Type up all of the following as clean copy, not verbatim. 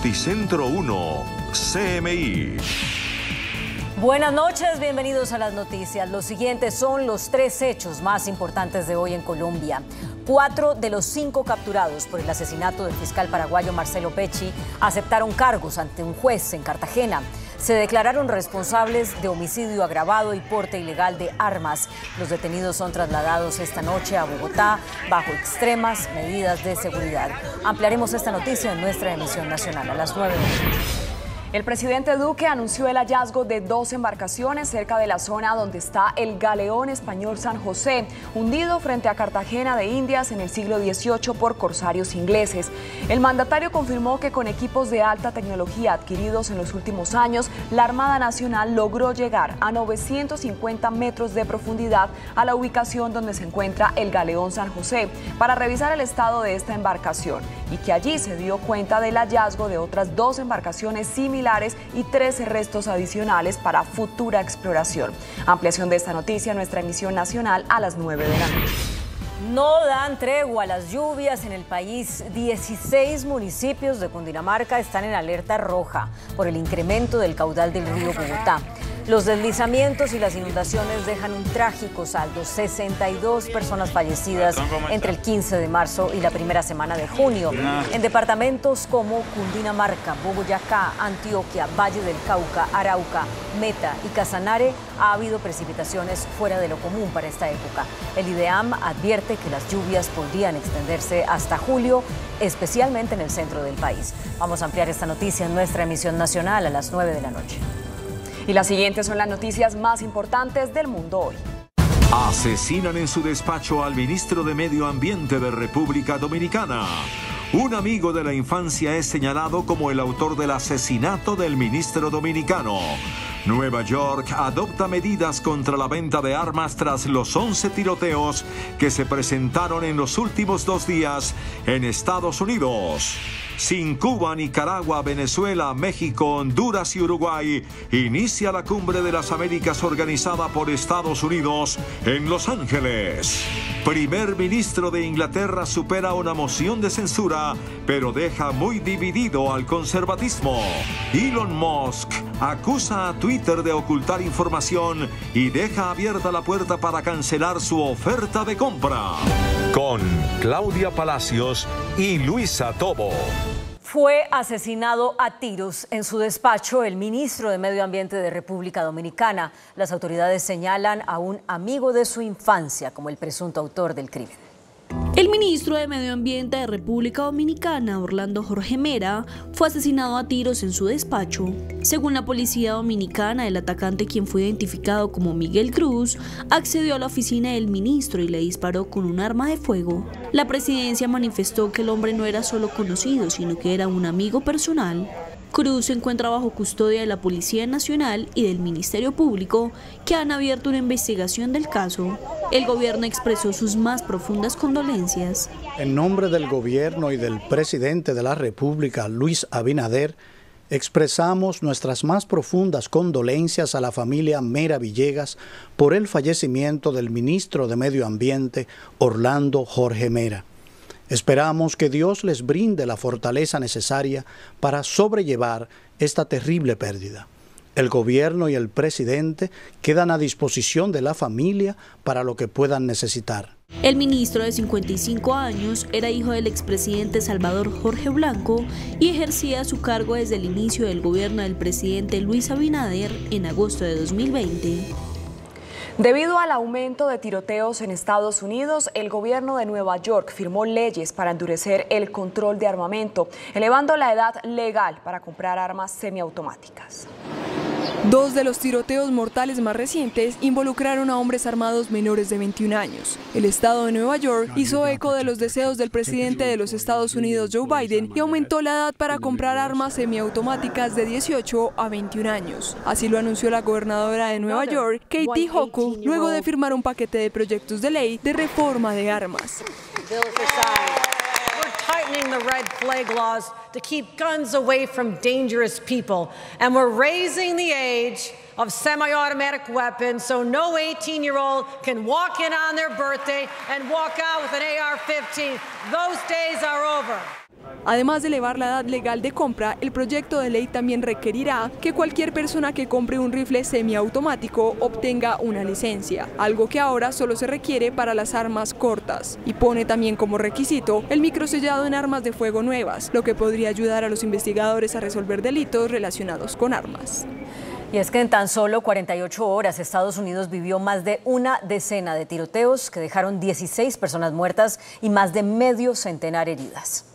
Noticentro 1, CMI. Buenas noches, bienvenidos a las noticias. Los siguientes son los 3 hechos más importantes de hoy en Colombia. 4 de los 5 capturados por el asesinato del fiscal paraguayo Marcelo Pecci aceptaron cargos ante un juez en Cartagena. Se declararon responsables de homicidio agravado y porte ilegal de armas. Los detenidos son trasladados esta noche a Bogotá bajo extremas medidas de seguridad. Ampliaremos esta noticia en nuestra emisión nacional a las 9 de la noche. El presidente Duque anunció el hallazgo de 2 embarcaciones cerca de la zona donde está el galeón español San José, hundido frente a Cartagena de Indias en el siglo XVIII por corsarios ingleses. El mandatario confirmó que con equipos de alta tecnología adquiridos en los últimos años, la Armada Nacional logró llegar a 950 metros de profundidad a la ubicación donde se encuentra el galeón San José para revisar el estado de esta embarcación y que allí se dio cuenta del hallazgo de otras 2 embarcaciones similares y 13 restos adicionales para futura exploración. Ampliación de esta noticia en nuestra emisión nacional a las 9 de la noche. No dan tregua a las lluvias en el país. 16 municipios de Cundinamarca están en alerta roja por el incremento del caudal del río Bogotá. Los deslizamientos y las inundaciones dejan un trágico saldo: 62 personas fallecidas entre el 15 de marzo y la primera semana de junio. En departamentos como Cundinamarca, Boyacá, Antioquia, Valle del Cauca, Arauca, Meta y Casanare ha habido precipitaciones fuera de lo común para esta época. El IDEAM advierte que las lluvias podrían extenderse hasta julio, especialmente en el centro del país. Vamos a ampliar esta noticia en nuestra emisión nacional a las 9 de la noche. Y las siguientes son las noticias más importantes del mundo hoy. Asesinan en su despacho al ministro de Medio Ambiente de República Dominicana. Un amigo de la infancia es señalado como el autor del asesinato del ministro dominicano. Nueva York adopta medidas contra la venta de armas tras los 11 tiroteos que se presentaron en los últimos 2 días en Estados Unidos. Sin Cuba, Nicaragua, Venezuela, México, Honduras y Uruguay, inicia la Cumbre de las Américas organizada por Estados Unidos en Los Ángeles. Primer ministro de Inglaterra supera una moción de censura, pero deja muy dividido al conservatismo. Elon Musk acusa a Twitter de ocultar información y deja abierta la puerta para cancelar su oferta de compra. Con Claudia Palacios y Luisa Tobo. Fue asesinado a tiros en su despacho el ministro de Medio Ambiente de República Dominicana. Las autoridades señalan a un amigo de su infancia como el presunto autor del crimen. El ministro de Medio Ambiente de República Dominicana, Orlando Jorge Mera, fue asesinado a tiros en su despacho. Según la policía dominicana, el atacante, quien fue identificado como Miguel Cruz, accedió a la oficina del ministro y le disparó con un arma de fuego. La presidencia manifestó que el hombre no era solo conocido, sino que era un amigo personal. Cruz se encuentra bajo custodia de la Policía Nacional y del Ministerio Público, que han abierto una investigación del caso. El gobierno expresó sus más profundas condolencias. En nombre del gobierno y del presidente de la República, Luis Abinader, expresamos nuestras más profundas condolencias a la familia Mera Villegas por el fallecimiento del ministro de Medio Ambiente, Orlando Jorge Mera. Esperamos que Dios les brinde la fortaleza necesaria para sobrellevar esta terrible pérdida. El gobierno y el presidente quedan a disposición de la familia para lo que puedan necesitar. El ministro de 55 años era hijo del expresidente Salvador Jorge Blanco y ejercía su cargo desde el inicio del gobierno del presidente Luis Abinader en agosto de 2020. Debido al aumento de tiroteos en Estados Unidos, el gobierno de Nueva York firmó leyes para endurecer el control de armamento, elevando la edad legal para comprar armas semiautomáticas. 2 de los tiroteos mortales más recientes involucraron a hombres armados menores de 21 años. El estado de Nueva York hizo eco de los deseos del presidente de los Estados Unidos, Joe Biden, y aumentó la edad para comprar armas semiautomáticas de 18 a 21 años. Así lo anunció la gobernadora de Nueva York, Kathy Hochul, luego de firmar un paquete de proyectos de ley de reforma de armas. the red flag laws to keep guns away from dangerous people. And we're raising the age of semi-automatic weapons so no 18-year-old can walk in on their birthday and walk out with an AR-15. Those days are over. Además de elevar la edad legal de compra, el proyecto de ley también requerirá que cualquier persona que compre un rifle semiautomático obtenga una licencia, algo que ahora solo se requiere para las armas cortas, y pone también como requisito el microsellado en armas de fuego nuevas, lo que podría ayudar a los investigadores a resolver delitos relacionados con armas. Y es que en tan solo 48 horas Estados Unidos vivió más de una decena de tiroteos que dejaron 16 personas muertas y más de medio centenar heridas.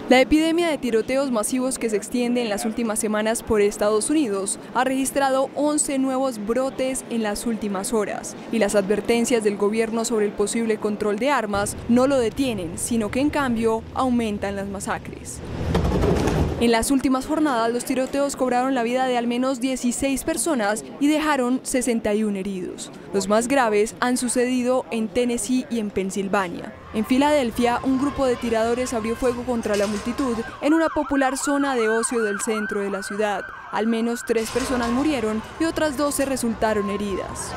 La epidemia de tiroteos masivos que se extiende en las últimas semanas por Estados Unidos ha registrado 11 nuevos brotes en las últimas horas, y las advertencias del gobierno sobre el posible control de armas no lo detienen, sino que en cambio aumentan las masacres. En las últimas jornadas, los tiroteos cobraron la vida de al menos 16 personas y dejaron 61 heridos. Los más graves han sucedido en Tennessee y en Pensilvania. En Filadelfia, un grupo de tiradores abrió fuego contra la multitud en una popular zona de ocio del centro de la ciudad. Al menos 3 personas murieron y otras 12 resultaron heridas.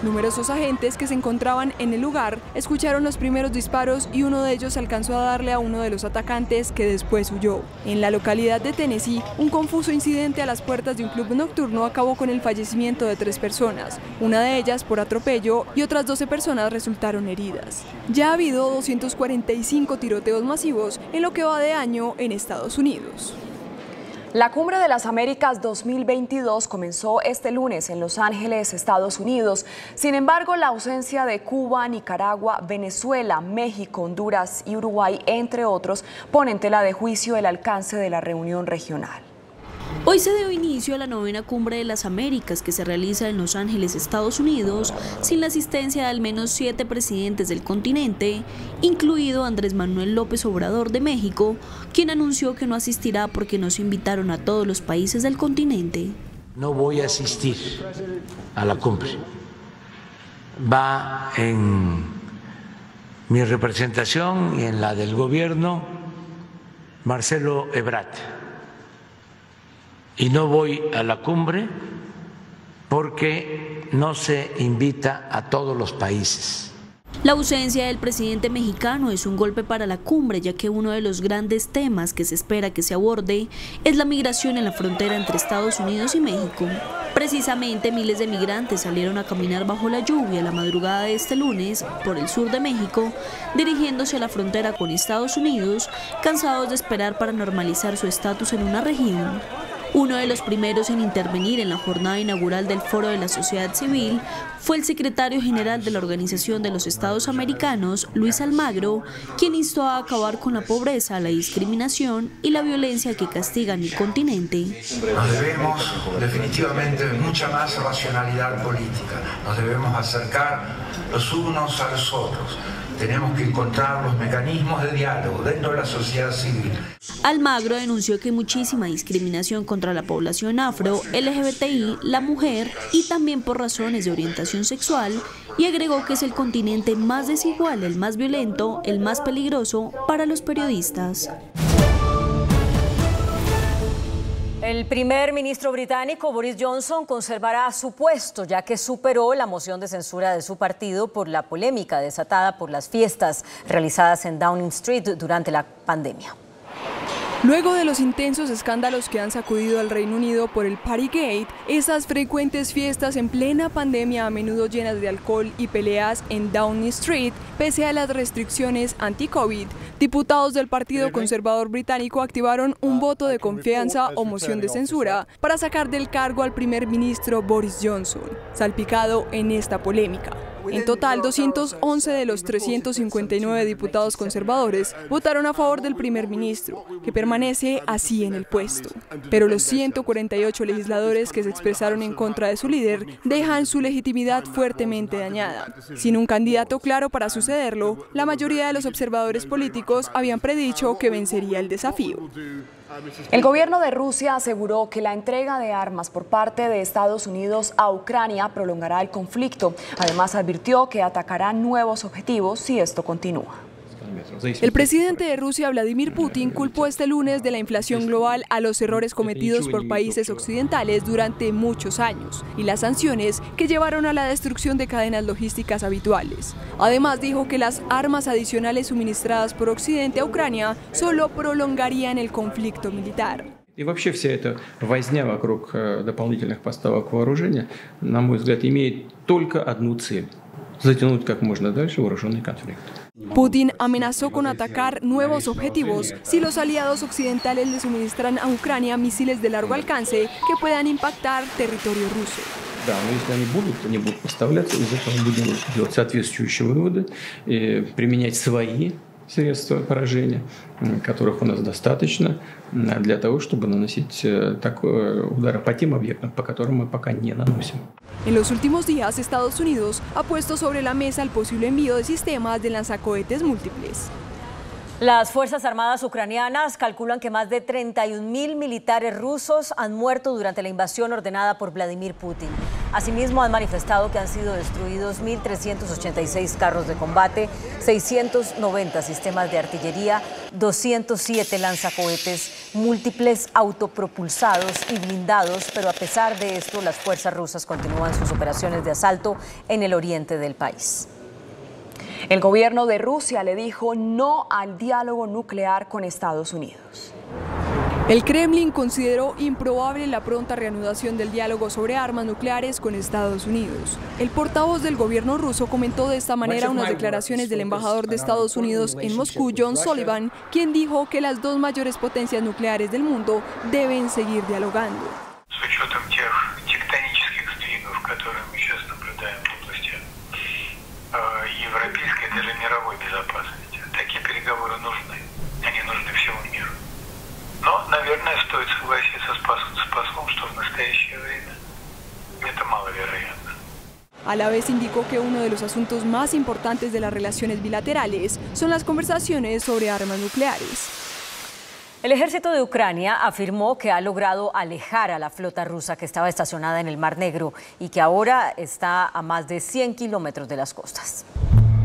Numerosos agentes que se encontraban en el lugar escucharon los primeros disparos y uno de ellos alcanzó a darle a uno de los atacantes, que después huyó. En la localidad de Tennessee, un confuso incidente a las puertas de un club nocturno acabó con el fallecimiento de 3 personas, una de ellas por atropello, y otras 12 personas resultaron heridas. Ya ha habido 245 tiroteos masivos en lo que va de año en Estados Unidos. La Cumbre de las Américas 2022 comenzó este lunes en Los Ángeles, Estados Unidos. Sin embargo, la ausencia de Cuba, Nicaragua, Venezuela, México, Honduras y Uruguay, entre otros, pone en tela de juicio el alcance de la reunión regional. Hoy se dio inicio a la 9ª Cumbre de las Américas, que se realiza en Los Ángeles, Estados Unidos, sin la asistencia de al menos 7 presidentes del continente, incluido Andrés Manuel López Obrador de México, quien anunció que no asistirá porque no se invitaron a todos los países del continente. No voy a asistir a la cumbre. Va en mi representación y en la del gobierno Marcelo Ebrard. Y no voy a la cumbre porque no se invita a todos los países. La ausencia del presidente mexicano es un golpe para la cumbre, ya que uno de los grandes temas que se espera que se aborde es la migración en la frontera entre Estados Unidos y México. Precisamente miles de migrantes salieron a caminar bajo la lluvia la madrugada de este lunes por el sur de México, dirigiéndose a la frontera con Estados Unidos, cansados de esperar para normalizar su estatus en una región. Uno de los primeros en intervenir en la jornada inaugural del Foro de la Sociedad Civil fue el secretario general de la Organización de los Estados Americanos, Luis Almagro, quien instó a acabar con la pobreza, la discriminación y la violencia que castigan el continente. Nos debemos definitivamente mucha más racionalidad política, nos debemos acercar los unos a los otros. Tenemos que encontrar los mecanismos de diálogo dentro de la sociedad civil. Almagro denunció que hay muchísima discriminación contra la población afro, LGBTI, la mujer y también por razones de orientación sexual, y agregó que es el continente más desigual, el más violento, el más peligroso para los periodistas. El primer ministro británico Boris Johnson conservará su puesto, ya que superó la moción de censura de su partido por la polémica desatada por las fiestas realizadas en Downing Street durante la pandemia. Luego de los intensos escándalos que han sacudido al Reino Unido por el Partygate, esas frecuentes fiestas en plena pandemia, a menudo llenas de alcohol y peleas en Downing Street, pese a las restricciones anti-COVID, diputados del Partido Conservador británico activaron un voto de confianza o moción de censura para sacar del cargo al primer ministro Boris Johnson, salpicado en esta polémica. En total, 211 de los 359 diputados conservadores votaron a favor del primer ministro, que permanece así en el puesto. Pero los 148 legisladores que se expresaron en contra de su líder dejan su legitimidad fuertemente dañada. Sin un candidato claro para sucederlo, la mayoría de los observadores políticos habían predicho que vencería el desafío. El gobierno de Rusia aseguró que la entrega de armas por parte de Estados Unidos a Ucrania prolongará el conflicto. Además, advirtió que atacará nuevos objetivos si esto continúa. El presidente de Rusia, Vladimir Putin, culpó este lunes de la inflación global a los errores cometidos por países occidentales durante muchos años y las sanciones que llevaron a la destrucción de cadenas logísticas habituales. Además, dijo que las armas adicionales suministradas por Occidente a Ucrania solo prolongarían el conflicto militar. И вообще вся эта возня вокруг дополнительных поставок вооружения, на мой взгляд, имеет только одну цель – затянуть как можно дальше вооруженный конфликт. Putin amenazó con atacar nuevos objetivos si los aliados occidentales le suministran a Ucrania misiles de largo alcance que puedan impactar territorio ruso. Да, но если они будут поставляться, из этого мы будем делать соответствующие выводы, применять свои средства поражения, которых у нас достаточно для того, чтобы наносить удары по тем объектам, по которым мы пока не наносим. En los últimos días, Estados Unidos ha puesto sobre la mesa el posible envío de sistemas de lanzacohetes múltiples. Las Fuerzas Armadas ucranianas calculan que más de 31.000 militares rusos han muerto durante la invasión ordenada por Vladimir Putin. Asimismo, han manifestado que han sido destruidos 1.386 carros de combate, 690 sistemas de artillería, 207 lanzacohetes múltiples autopropulsados y blindados, pero a pesar de esto, las fuerzas rusas continúan sus operaciones de asalto en el oriente del país. El gobierno de Rusia le dijo no al diálogo nuclear con Estados Unidos. El Kremlin consideró improbable la pronta reanudación del diálogo sobre armas nucleares con Estados Unidos. El portavoz del gobierno ruso comentó de esta manera unas declaraciones del embajador de Estados Unidos en Moscú, John Sullivan, quien dijo que las dos mayores potencias nucleares del mundo deben seguir dialogando. Европейской, даже мировой безопасности. Такие переговоры нужны. Они нужны всему миру. Но, наверное, стоит согласиться с послом, что в настоящее время это маловероятно. A la vez indicó que uno de los asuntos más importantes de las relaciones bilaterales son las conversaciones sobre armas nucleares. El ejército de Ucrania afirmó que ha logrado alejar a la flota rusa que estaba estacionada en el Mar Negro y que ahora está a más de 100 kilómetros de las costas.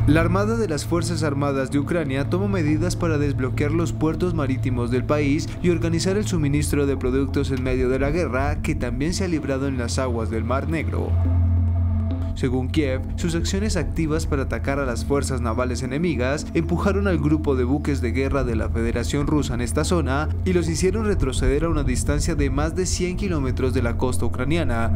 La Armada de las Fuerzas Armadas de Ucrania toma medidas para desbloquear los puertos marítimos del país y organizar el suministro de productos en medio de la guerra que también se ha librado en las aguas del Mar Negro. Según Kiev, sus acciones activas para atacar a las fuerzas navales enemigas empujaron al grupo de buques de guerra de la Federación Rusa en esta zona y los hicieron retroceder a una distancia de más de 100 kilómetros de la costa ucraniana.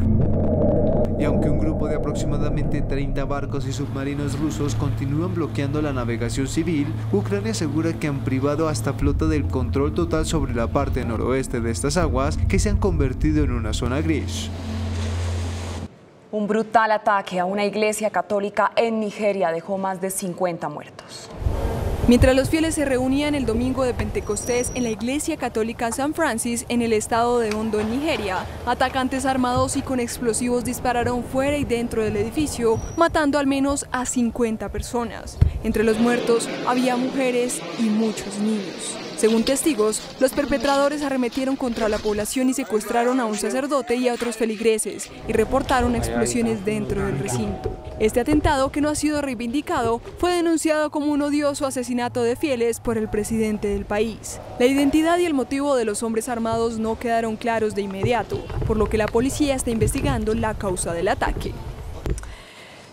Y aunque un grupo de aproximadamente 30 barcos y submarinos rusos continúan bloqueando la navegación civil, Ucrania asegura que han privado a esta flota del control total sobre la parte noroeste de estas aguas, que se han convertido en una zona gris. Un brutal ataque a una iglesia católica en Nigeria dejó más de 50 muertos. Mientras los fieles se reunían el domingo de Pentecostés en la iglesia católica San Francis en el estado de Ondo, en Nigeria, atacantes armados y con explosivos dispararon fuera y dentro del edificio, matando al menos a 50 personas. Entre los muertos había mujeres y muchos niños. Según testigos, los perpetradores arremetieron contra la población y secuestraron a un sacerdote y a otros feligreses y reportaron explosiones dentro del recinto. Este atentado, que no ha sido reivindicado, fue denunciado como un odioso asesinato de fieles por el presidente del país. La identidad y el motivo de los hombres armados no quedaron claros de inmediato, por lo que la policía está investigando la causa del ataque.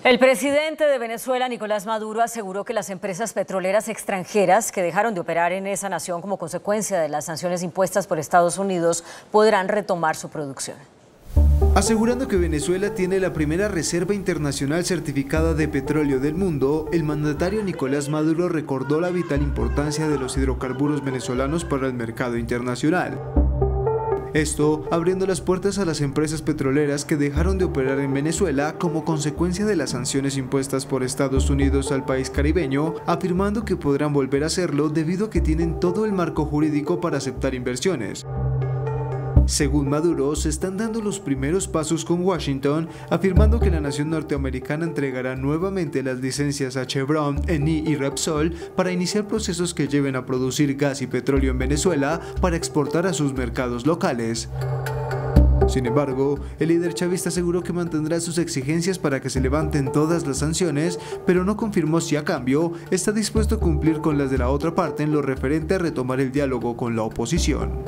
El presidente de Venezuela, Nicolás Maduro, aseguró que las empresas petroleras extranjeras que dejaron de operar en esa nación como consecuencia de las sanciones impuestas por Estados Unidos podrán retomar su producción. Asegurando que Venezuela tiene la primera reserva internacional certificada de petróleo del mundo, el mandatario Nicolás Maduro recordó la vital importancia de los hidrocarburos venezolanos para el mercado internacional. Esto abriendo las puertas a las empresas petroleras que dejaron de operar en Venezuela como consecuencia de las sanciones impuestas por Estados Unidos al país caribeño, afirmando que podrán volver a hacerlo debido a que tienen todo el marco jurídico para aceptar inversiones. Según Maduro, se están dando los primeros pasos con Washington, afirmando que la nación norteamericana entregará nuevamente las licencias a Chevron, Eni y Repsol para iniciar procesos que lleven a producir gas y petróleo en Venezuela para exportar a sus mercados locales. Sin embargo, el líder chavista aseguró que mantendrá sus exigencias para que se levanten todas las sanciones, pero no confirmó si a cambio está dispuesto a cumplir con las de la otra parte en lo referente a retomar el diálogo con la oposición.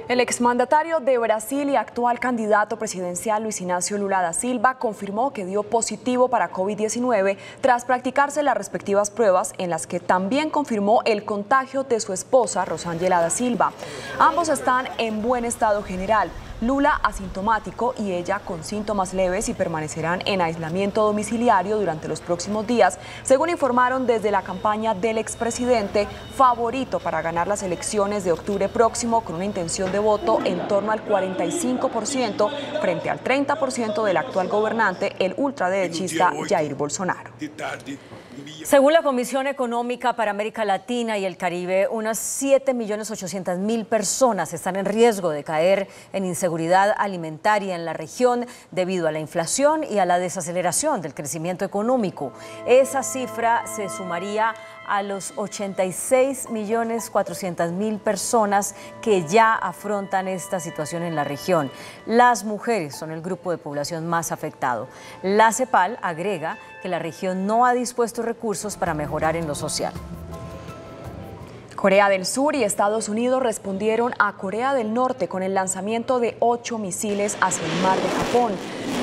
El exmandatario de Brasil y actual candidato presidencial Luis Ignacio Lula da Silva confirmó que dio positivo para COVID-19 tras practicarse las respectivas pruebas, en las que también confirmó el contagio de su esposa Rosângela da Silva. Ambos están en buen estado general. Lula asintomático y ella con síntomas leves, y permanecerán en aislamiento domiciliario durante los próximos días, según informaron desde la campaña del expresidente, favorito para ganar las elecciones de octubre próximo, con una intención de voto en torno al 45% frente al 30% del actual gobernante, el ultraderechista Jair Bolsonaro. Según la Comisión Económica para América Latina y el Caribe, unas 7.800.000 personas están en riesgo de caer en inseguridad alimentaria en la región debido a la inflación y a la desaceleración del crecimiento económico. Esa cifra se sumaría a los 86.400.000 personas que ya afrontan esta situación en la región. Las mujeres son el grupo de población más afectado. La CEPAL agrega que la región no ha dispuesto recursos para mejorar en lo social. Corea del Sur y Estados Unidos respondieron a Corea del Norte con el lanzamiento de 8 misiles hacia el mar de Japón.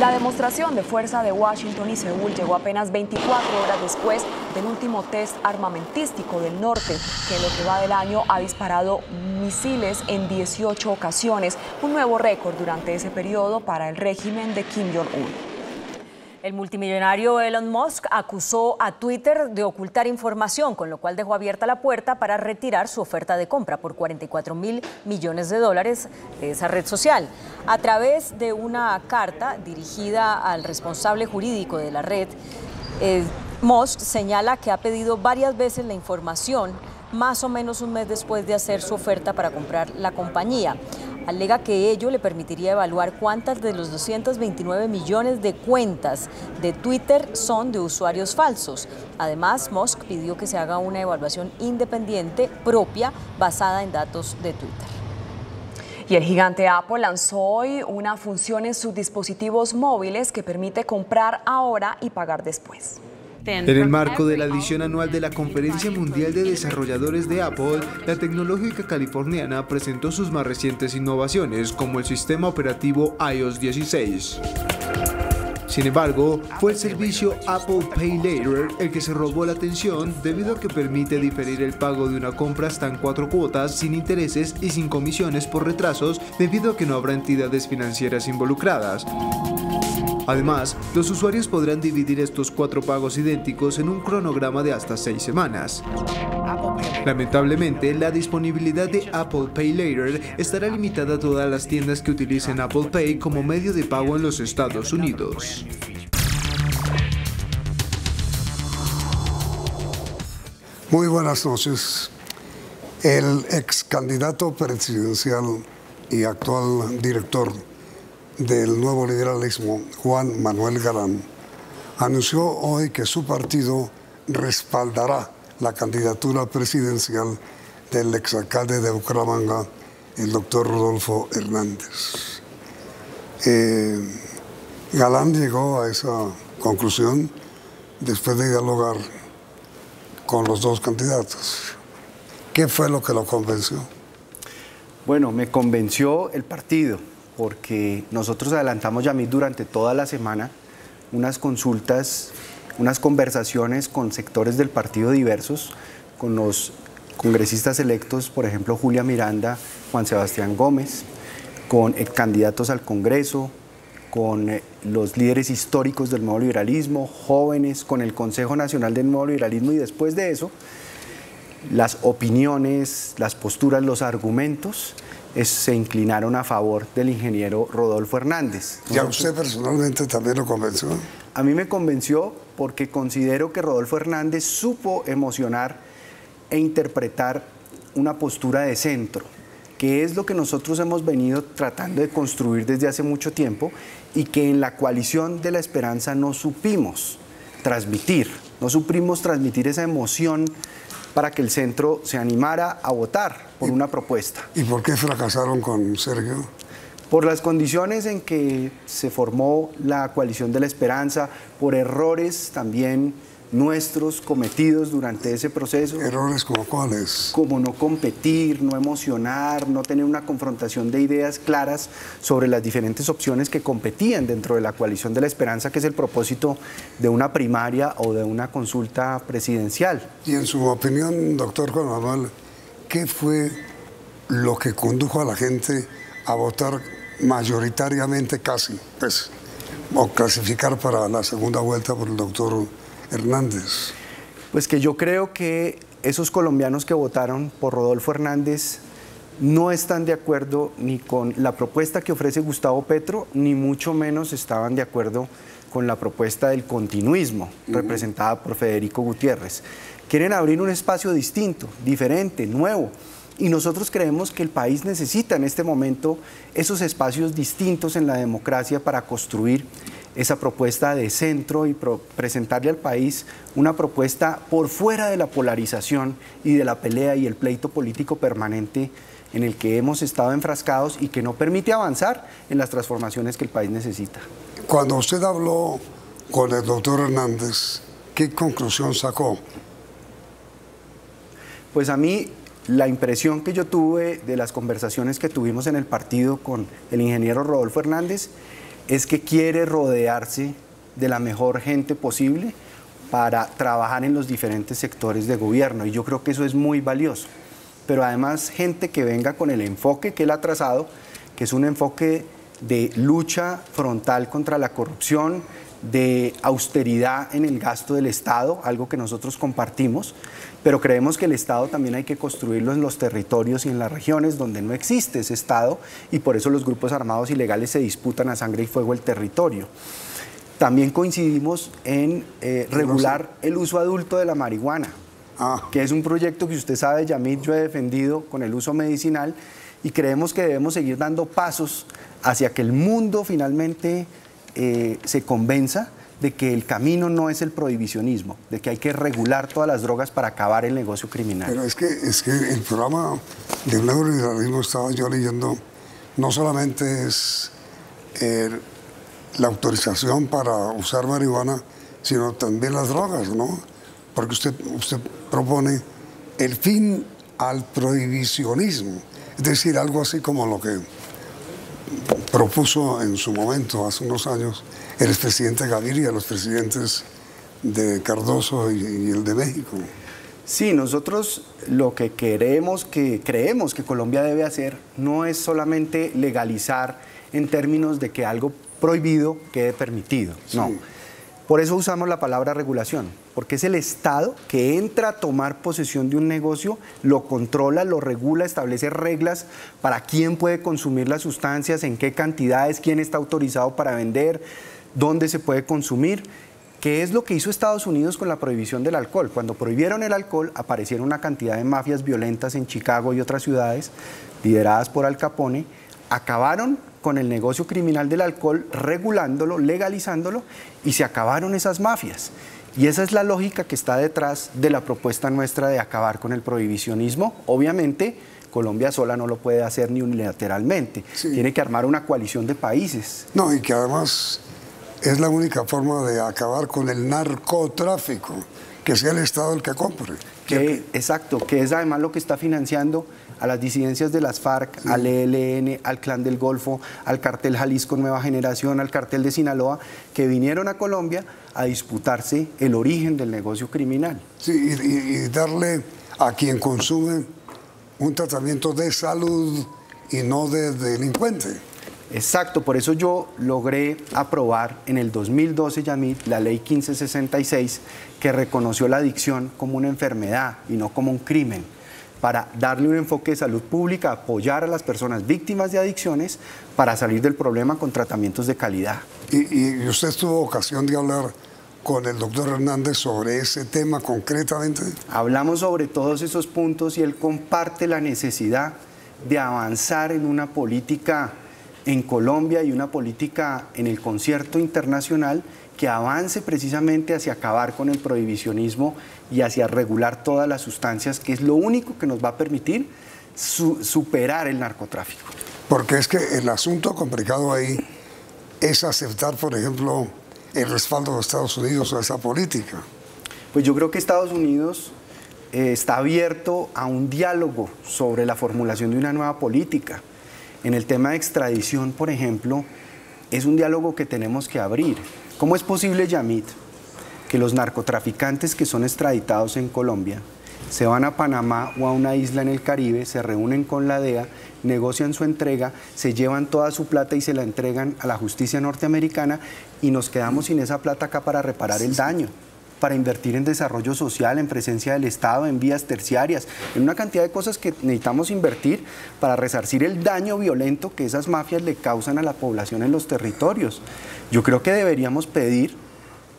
La demostración de fuerza de Washington y Seúl llegó apenas 24 horas después del último test armamentístico del norte, que en lo que va del año ha disparado misiles en 18 ocasiones, un nuevo récord durante ese periodo para el régimen de Kim Jong-un. El multimillonario Elon Musk acusó a Twitter de ocultar información, con lo cual dejó abierta la puerta para retirar su oferta de compra por $44.000 millones de esa red social. A través de una carta dirigida al responsable jurídico de la red, Musk señala que ha pedido varias veces la información, más o menos un mes después de hacer su oferta para comprar la compañía. Alega que ello le permitiría evaluar cuántas de los 229 millones de cuentas de Twitter son de usuarios falsos. Además, Musk pidió que se haga una evaluación independiente propia basada en datos de Twitter. Y el gigante Apple lanzó hoy una función en sus dispositivos móviles que permite comprar ahora y pagar después. En el marco de la edición anual de la Conferencia Mundial de Desarrolladores de Apple, la tecnológica californiana presentó sus más recientes innovaciones, como el sistema operativo iOS 16. Sin embargo, fue el servicio Apple Pay Later el que se robó la atención, debido a que permite diferir el pago de una compra hasta en 4 cuotas, sin intereses y sin comisiones por retrasos, debido a que no habrá entidades financieras involucradas. Además, los usuarios podrán dividir estos 4 pagos idénticos en un cronograma de hasta 6 semanas. Lamentablemente, la disponibilidad de Apple Pay Later estará limitada a todas las tiendas que utilicen Apple Pay como medio de pago en los Estados Unidos. Muy buenas noches. El ex candidato presidencial y actual director del Nuevo Liberalismo, Juan Manuel Galán, anunció hoy que su partido respaldará la candidatura presidencial del exalcalde de Bucaramanga, el doctor Rodolfo Hernández. Galán llegó a esa conclusión después de dialogar con los dos candidatos. ¿Qué fue lo que lo convenció? Bueno, me convenció el partido, porque nosotros adelantamos ya durante toda la semana unas consultas, unas conversaciones con sectores del partido diversos, con los congresistas electos, por ejemplo, Julia Miranda, Juan Sebastián Gómez, con candidatos al Congreso, con los líderes históricos del nuevo liberalismo, jóvenes, con el Consejo Nacional del Nuevo Liberalismo, y después de eso, las opiniones, las posturas, los argumentos se inclinaron a favor del ingeniero Rodolfo Hernández. ¿Y a usted personalmente también lo convenció? A mí me convenció porque considero que Rodolfo Hernández supo emocionar e interpretar una postura de centro, que es lo que nosotros hemos venido tratando de construir desde hace mucho tiempo y que en la coalición de la esperanza no supimos transmitir esa emoción para que el centro se animara a votar por una propuesta. ¿Y por qué fracasaron con Sergio? Por las condiciones en que se formó la coalición de la esperanza, por errores también nuestros cometidos durante ese proceso. ¿Errores como cuáles? Como no competir, no emocionar, no tener una confrontación de ideas claras sobre las diferentes opciones que competían dentro de la coalición de la esperanza, que es el propósito de una primaria o de una consulta presidencial. Y en su opinión, doctor Juan Manuel, ¿qué fue lo que condujo a la gente a votar mayoritariamente casi, pues, o clasificar para la segunda vuelta por el doctor Hernández? Pues que yo creo que esos colombianos que votaron por Rodolfo Hernández no están de acuerdo ni con la propuesta que ofrece Gustavo Petro, ni mucho menos estaban de acuerdo con la propuesta del continuismo, representada por Federico Gutiérrez. Quieren abrir un espacio distinto, diferente, nuevo. Y nosotros creemos que el país necesita en este momento esos espacios distintos en la democracia para construir esa propuesta de centro y presentarle al país una propuesta por fuera de la polarización y de la pelea y el pleito político permanente en el que hemos estado enfrascados y que no permite avanzar en las transformaciones que el país necesita. Cuando usted habló con el doctor Hernández, ¿qué conclusión sacó? Pues a mí la impresión que yo tuve de las conversaciones que tuvimos en el partido con el ingeniero Rodolfo Hernández es que quiere rodearse de la mejor gente posible para trabajar en los diferentes sectores de gobierno, y yo creo que eso es muy valioso. Pero además gente que venga con el enfoque que él ha trazado, que es un enfoque de lucha frontal contra la corrupción, de austeridad en el gasto del Estado, algo que nosotros compartimos, pero creemos que el Estado también hay que construirlo en los territorios y en las regiones donde no existe ese Estado, y por eso los grupos armados ilegales se disputan a sangre y fuego el territorio. También coincidimos en regular el uso adulto de la marihuana, que es un proyecto que usted sabe, Yamit, yo he defendido con el uso medicinal, y creemos que debemos seguir dando pasos hacia que el mundo finalmente se convenza de que el camino no es el prohibicionismo, de que hay que regular todas las drogas para acabar el negocio criminal. Pero es que el programa del neoliberalismo, estaba yo leyendo, no solamente es la autorización para usar marihuana, sino también las drogas, ¿no? Porque usted propone el fin al prohibicionismo, es decir, algo así como lo que propuso en su momento, hace unos años, el expresidente Gaviria, los presidentes de Cardoso y el de México. Sí, nosotros lo que creemos que Colombia debe hacer no es solamente legalizar en términos de que algo prohibido quede permitido, no. Sí. Por eso usamos la palabra regulación, porque es el Estado que entra a tomar posesión de un negocio, lo controla, lo regula, establece reglas para quién puede consumir las sustancias, en qué cantidades, quién está autorizado para vender, dónde se puede consumir, que es lo que hizo Estados Unidos con la prohibición del alcohol. Cuando prohibieron el alcohol, aparecieron una cantidad de mafias violentas en Chicago y otras ciudades, lideradas por Al Capone, acabaron con el negocio criminal del alcohol, regulándolo, legalizándolo, y se acabaron esas mafias. Y esa es la lógica que está detrás de la propuesta nuestra de acabar con el prohibicionismo. Obviamente, Colombia sola no lo puede hacer ni unilateralmente. Sí. Tiene que armar una coalición de países. No, y que además es la única forma de acabar con el narcotráfico, que sea el Estado el que compre. Exacto, que es además lo que está financiando a las disidencias de las FARC, sí, al ELN, al Clan del Golfo, al Cartel Jalisco Nueva Generación, al Cartel de Sinaloa, que vinieron a Colombia a disputarse el origen del negocio criminal. Sí, y darle a quien consume un tratamiento de salud y no de delincuente. Exacto, por eso yo logré aprobar en el 2012, Yamit, la ley 1566, que reconoció la adicción como una enfermedad y no como un crimen, para darle un enfoque de salud pública, apoyar a las personas víctimas de adicciones para salir del problema con tratamientos de calidad. ¿Y usted tuvo ocasión de hablar con el doctor Hernández sobre ese tema concretamente? Hablamos sobre todos esos puntos y él comparte la necesidad de avanzar en una política en Colombia y una política en el concierto internacional que avance precisamente hacia acabar con el prohibicionismo y hacia regular todas las sustancias, que es lo único que nos va a permitir superar el narcotráfico. Porque es que el asunto complicado ahí es aceptar, por ejemplo, el respaldo de Estados Unidos a esa política. Pues yo creo que Estados Unidos está abierto a un diálogo sobre la formulación de una nueva política. En el tema de extradición, por ejemplo, es un diálogo que tenemos que abrir. ¿Cómo es posible, Yamit, que los narcotraficantes que son extraditados en Colombia se van a Panamá o a una isla en el Caribe, se reúnen con la DEA, negocian su entrega, se llevan toda su plata y se la entregan a la justicia norteamericana y nos quedamos sin esa plata acá para reparar el daño, para invertir en desarrollo social, en presencia del Estado, en vías terciarias, en una cantidad de cosas que necesitamos invertir para resarcir el daño violento que esas mafias le causan a la población en los territorios? Yo creo que deberíamos pedir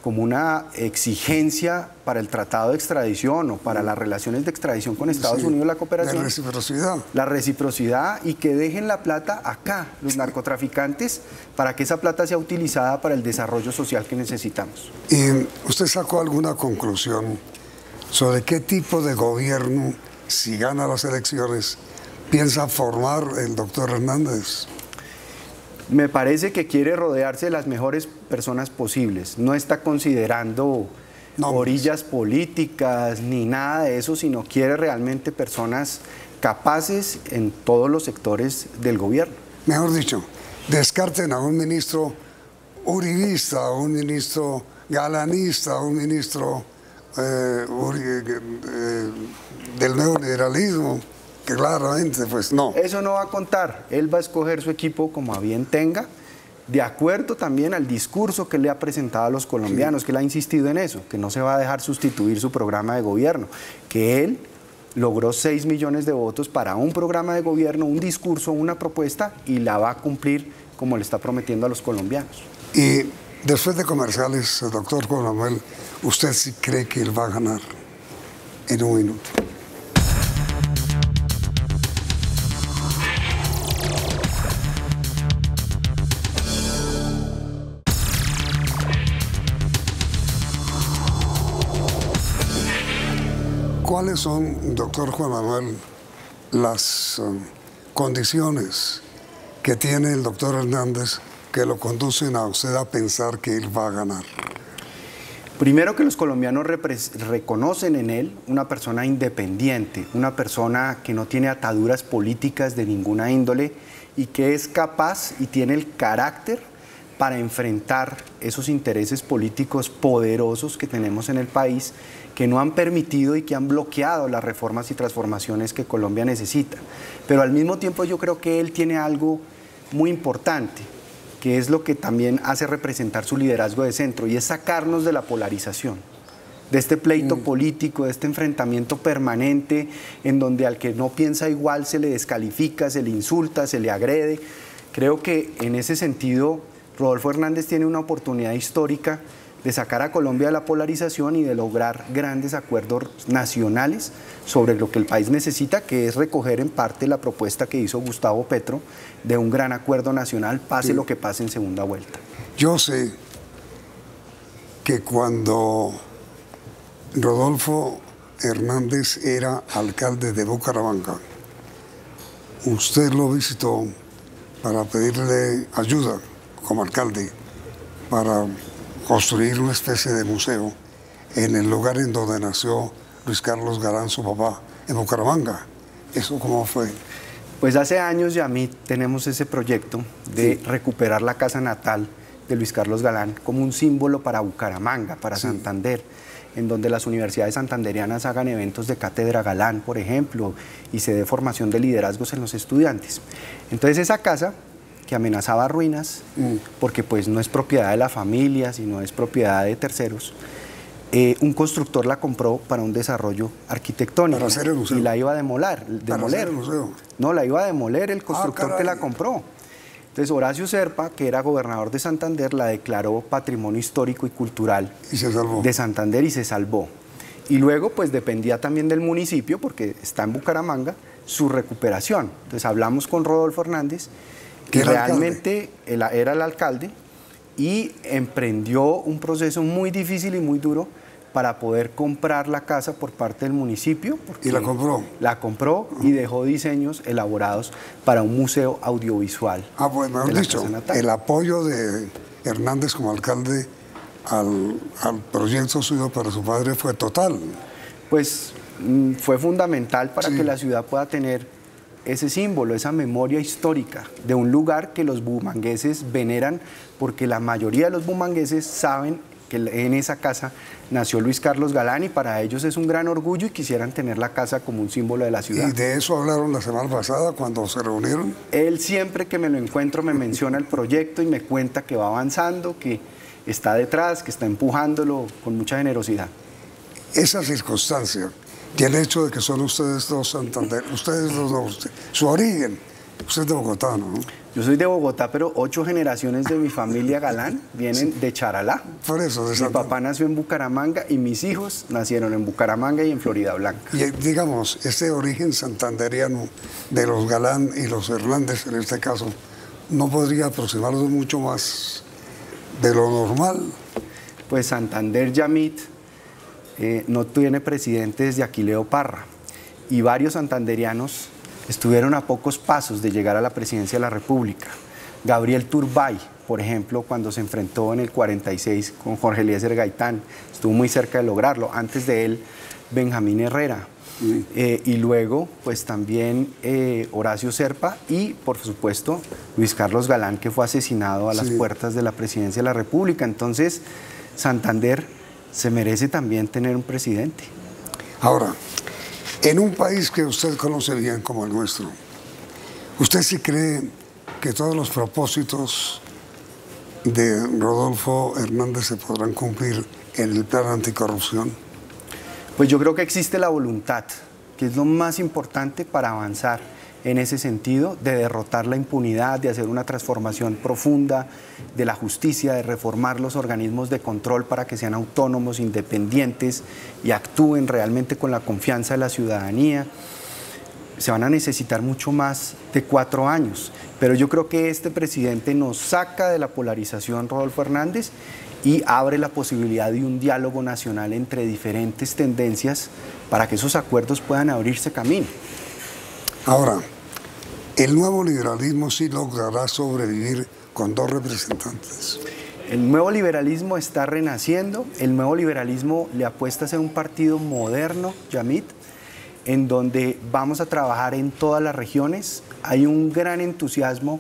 como una exigencia para el tratado de extradición o para las relaciones de extradición con Estados Unidos, la cooperación. La reciprocidad. La reciprocidad y que dejen la plata acá, los narcotraficantes, para que esa plata sea utilizada para el desarrollo social que necesitamos. ¿Y usted sacó alguna conclusión sobre qué tipo de gobierno, si gana las elecciones, piensa formar el doctor Hernández? Me parece que quiere rodearse de las mejores personas posibles. No está considerando orillas políticas ni nada de eso, sino quiere realmente personas capaces en todos los sectores del gobierno. Mejor dicho, descarten a un ministro uribista, a un ministro galanista, a un ministro del neoliberalismo, que claramente, pues no. Eso no va a contar. Él va a escoger su equipo como a bien tenga, de acuerdo también al discurso que le ha presentado a los colombianos, que él ha insistido en eso, que no se va a dejar sustituir su programa de gobierno, que él logró 6 millones de votos para un programa de gobierno, un discurso, una propuesta, y la va a cumplir como le está prometiendo a los colombianos. Y después de comerciales, doctor Juan Manuel, ¿usted sí cree que él va a ganar en un minuto? ¿Cuáles son, doctor Juan Manuel, las condiciones que tiene el doctor Hernández que lo conducen a usted a pensar que él va a ganar? Primero, que los colombianos reconocen en él una persona independiente, una persona que no tiene ataduras políticas de ninguna índole y que es capaz y tiene el carácter para enfrentar esos intereses políticos poderosos que tenemos en el país, que no han permitido y que han bloqueado las reformas y transformaciones que Colombia necesita. Pero al mismo tiempo yo creo que él tiene algo muy importante, que es lo que también hace representar su liderazgo de centro, y es sacarnos de la polarización, de este pleito político, de este enfrentamiento permanente, en donde al que no piensa igual se le descalifica, se le insulta, se le agrede. Creo que en ese sentido Rodolfo Hernández tiene una oportunidad histórica de sacar a Colombia de la polarización y de lograr grandes acuerdos nacionales sobre lo que el país necesita, que es recoger en parte la propuesta que hizo Gustavo Petro de un gran acuerdo nacional, pase lo que pase en segunda vuelta. Yo sé que cuando Rodolfo Hernández era alcalde de Bucaramanga, usted lo visitó para pedirle ayuda como alcalde para construir una especie de museo en el lugar en donde nació Luis Carlos Galán, su papá, en Bucaramanga. ¿Eso cómo fue? Pues hace años, Yamit, tenemos ese proyecto de recuperar la casa natal de Luis Carlos Galán como un símbolo para Bucaramanga, para Santander, en donde las universidades santanderianas hagan eventos de cátedra Galán, por ejemplo, y se dé formación de liderazgos en los estudiantes. Entonces esa casa, que amenazaba ruinas, porque pues no es propiedad de la familia, sino es propiedad de terceros, un constructor la compró para un desarrollo arquitectónico. Para hacer el museo. Y la iba a demoler. Para hacer el museo. No, la iba a demoler el constructor que la compró. Entonces Horacio Serpa, que era gobernador de Santander, la declaró Patrimonio Histórico y Cultural de Santander y se salvó. Y luego pues dependía también del municipio, porque está en Bucaramanga, su recuperación. Entonces hablamos con Rodolfo Hernández, que realmente era el alcalde, y emprendió un proceso muy difícil y muy duro para poder comprar la casa por parte del municipio. ¿Y la compró? La compró y dejó diseños elaborados para un museo audiovisual. Ah, pues mejor dicho, el apoyo de Hernández como alcalde al proyecto suyo para su padre fue total. Pues fue fundamental para que la ciudad pueda tener ese símbolo, esa memoria histórica de un lugar que los bumangueses veneran, porque la mayoría de los bumangueses saben que en esa casa nació Luis Carlos Galán y para ellos es un gran orgullo y quisieran tener la casa como un símbolo de la ciudad. ¿Y de eso hablaron la semana pasada cuando se reunieron? Él siempre que me lo encuentro me menciona el proyecto y me cuenta que va avanzando, que está detrás, que está empujándolo con mucha generosidad. Esa circunstancia y el hecho de que son ustedes dos Santander, ustedes los dos, su origen, usted es de Bogotá, ¿no? Yo soy de Bogotá, pero 8 generaciones de mi familia Galán vienen de Charalá. Por eso, de mi papá nació en Bucaramanga y mis hijos nacieron en Bucaramanga y en Florida Blanca. Y digamos, este origen santanderiano de los Galán y los Hernández, en este caso, ¿no podría aproximarse mucho más de lo normal? Pues Santander Yamit no tiene presidente desde Aquileo Parra y varios santanderianos estuvieron a pocos pasos de llegar a la presidencia de la República. Gabriel Turbay, por ejemplo, cuando se enfrentó en el 46 con Jorge Eliezer Gaitán, estuvo muy cerca de lograrlo. Antes de él, Benjamín Herrera. Y luego, pues también Horacio Serpa y, por supuesto, Luis Carlos Galán, que fue asesinado a las puertas de la presidencia de la República. Entonces, Santander se merece también tener un presidente. Ahora, en un país que usted conoce bien como el nuestro, ¿usted sí cree que todos los propósitos de Rodolfo Hernández se podrán cumplir en el plan anticorrupción? Pues yo creo que existe la voluntad, que es lo más importante para avanzar en ese sentido, de derrotar la impunidad, de hacer una transformación profunda de la justicia, de reformar los organismos de control para que sean autónomos, independientes y actúen realmente con la confianza de la ciudadanía. Se van a necesitar mucho más de 4 años, pero yo creo que este presidente nos saca de la polarización, Rodolfo Hernández, y abre la posibilidad de un diálogo nacional entre diferentes tendencias para que esos acuerdos puedan abrirse camino. Ahora, el nuevo liberalismo sí logrará sobrevivir con 2 representantes. El nuevo liberalismo está renaciendo, el nuevo liberalismo le apuesta a ser un partido moderno, Yamit, en donde vamos a trabajar en todas las regiones. Hay un gran entusiasmo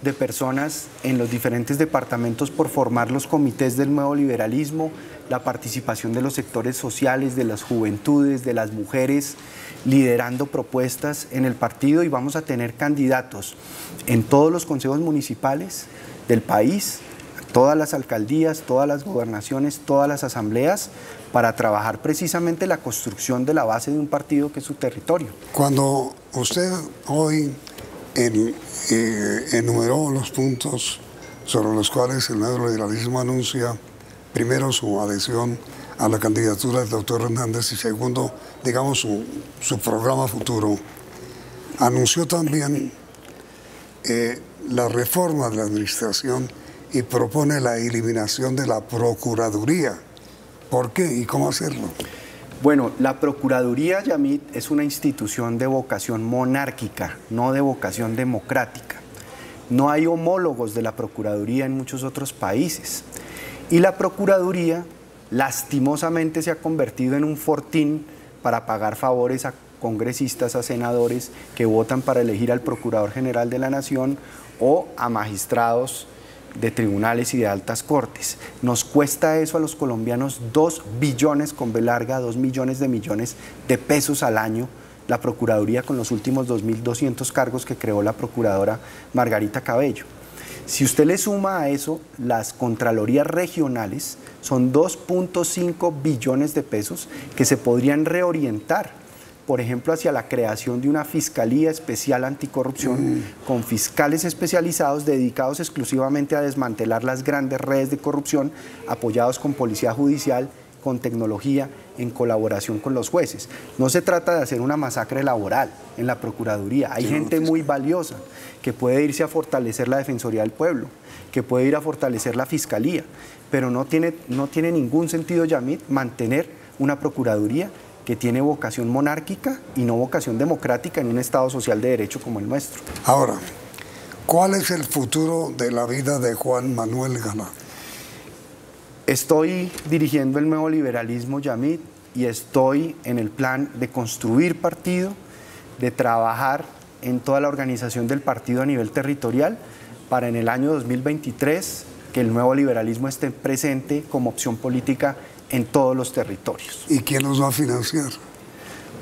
de personas en los diferentes departamentos por formar los comités del nuevo liberalismo, la participación de los sectores sociales, de las juventudes, de las mujeres, liderando propuestas en el partido, y vamos a tener candidatos en todos los consejos municipales del país, todas las alcaldías, todas las gobernaciones, todas las asambleas, para trabajar precisamente la construcción de la base de un partido que es su territorio. Cuando usted hoy enumeró los puntos sobre los cuales el nuevo liberalismo anuncia, primero, su adhesión a la candidatura del doctor Hernández y segundo, digamos, su programa futuro, anunció también la reforma de la administración y propone la eliminación de la Procuraduría. ¿Por qué y cómo hacerlo? Bueno, la Procuraduría, Yamit, es una institución de vocación monárquica, no de vocación democrática. No hay homólogos de la Procuraduría en muchos otros países. Y la Procuraduría, lastimosamente, se ha convertido en un fortín para pagar favores a congresistas, a senadores que votan para elegir al Procurador General de la Nación o a magistrados de tribunales y de altas cortes. Nos cuesta eso a los colombianos 2 billones con B larga, 2 millones de pesos al año, la Procuraduría, con los últimos 2.200 cargos que creó la Procuradora Margarita Cabello. Si usted le suma a eso las contralorías regionales, son 2.5 billones de pesos que se podrían reorientar, por ejemplo, hacia la creación de una Fiscalía Especial Anticorrupción con fiscales especializados dedicados exclusivamente a desmantelar las grandes redes de corrupción, apoyados con policía judicial con tecnología, en colaboración con los jueces. No se trata de hacer una masacre laboral en la Procuraduría. Hay gente muy valiosa que puede irse a fortalecer la Defensoría del Pueblo, que puede ir a fortalecer la Fiscalía, pero no tiene ningún sentido, Yamit, mantener una Procuraduría que tiene vocación monárquica y no vocación democrática en un Estado social de derecho como el nuestro. Ahora, ¿cuál es el futuro de la vida de Juan Manuel Galán? Estoy dirigiendo el nuevo liberalismo, Yamit, y estoy en el plan de construir partido, de trabajar en toda la organización del partido a nivel territorial para en el año 2023 que el nuevo liberalismo esté presente como opción política en todos los territorios. ¿Y quién nos va a financiar?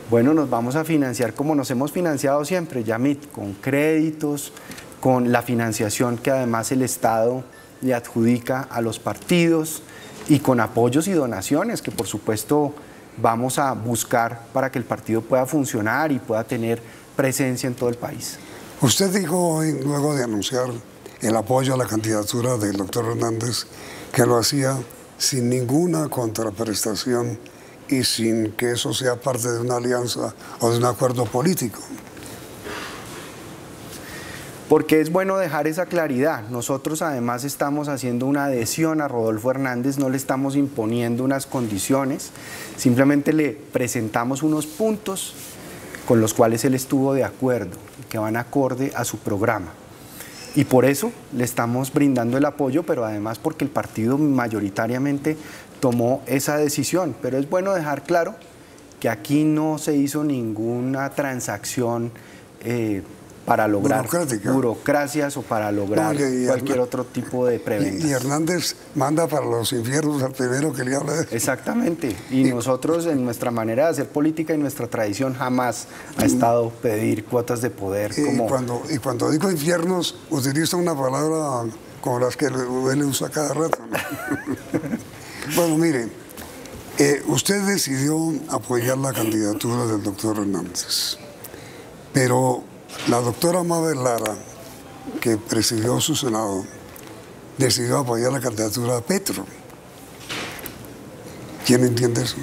Bueno, nos vamos a financiar como nos hemos financiado siempre, Yamit, con créditos, con la financiación que además el Estado le adjudica a los partidos y con apoyos y donaciones que por supuesto vamos a buscar para que el partido pueda funcionar y pueda tener presencia en todo el país. Usted dijo hoy, luego de anunciar el apoyo a la candidatura del doctor Hernández, que lo hacía sin ninguna contraprestación y sin que eso sea parte de una alianza o de un acuerdo político. Porque es bueno dejar esa claridad. Nosotros además estamos haciendo una adhesión a Rodolfo Hernández, no le estamos imponiendo unas condiciones, simplemente le presentamos unos puntos con los cuales él estuvo de acuerdo, que van acorde a su programa. Y por eso le estamos brindando el apoyo, pero además porque el partido mayoritariamente tomó esa decisión. Pero es bueno dejar claro que aquí no se hizo ninguna transacción para lograr burocracias o para lograr cualquier otro tipo de prebendas. Y Hernández manda para los infiernos al primero que le habla de eso. Exactamente. Y nosotros en nuestra manera de hacer política y nuestra tradición jamás ha estado pedir cuotas de poder. Y cuando digo infiernos, utiliza una palabra como las que él usa cada rato, ¿no? Bueno, miren, usted decidió apoyar la candidatura del doctor Hernández, pero la doctora Mabel Lara, que presidió su Senado, decidió apoyar la candidatura de Petro. ¿Quién entiende eso?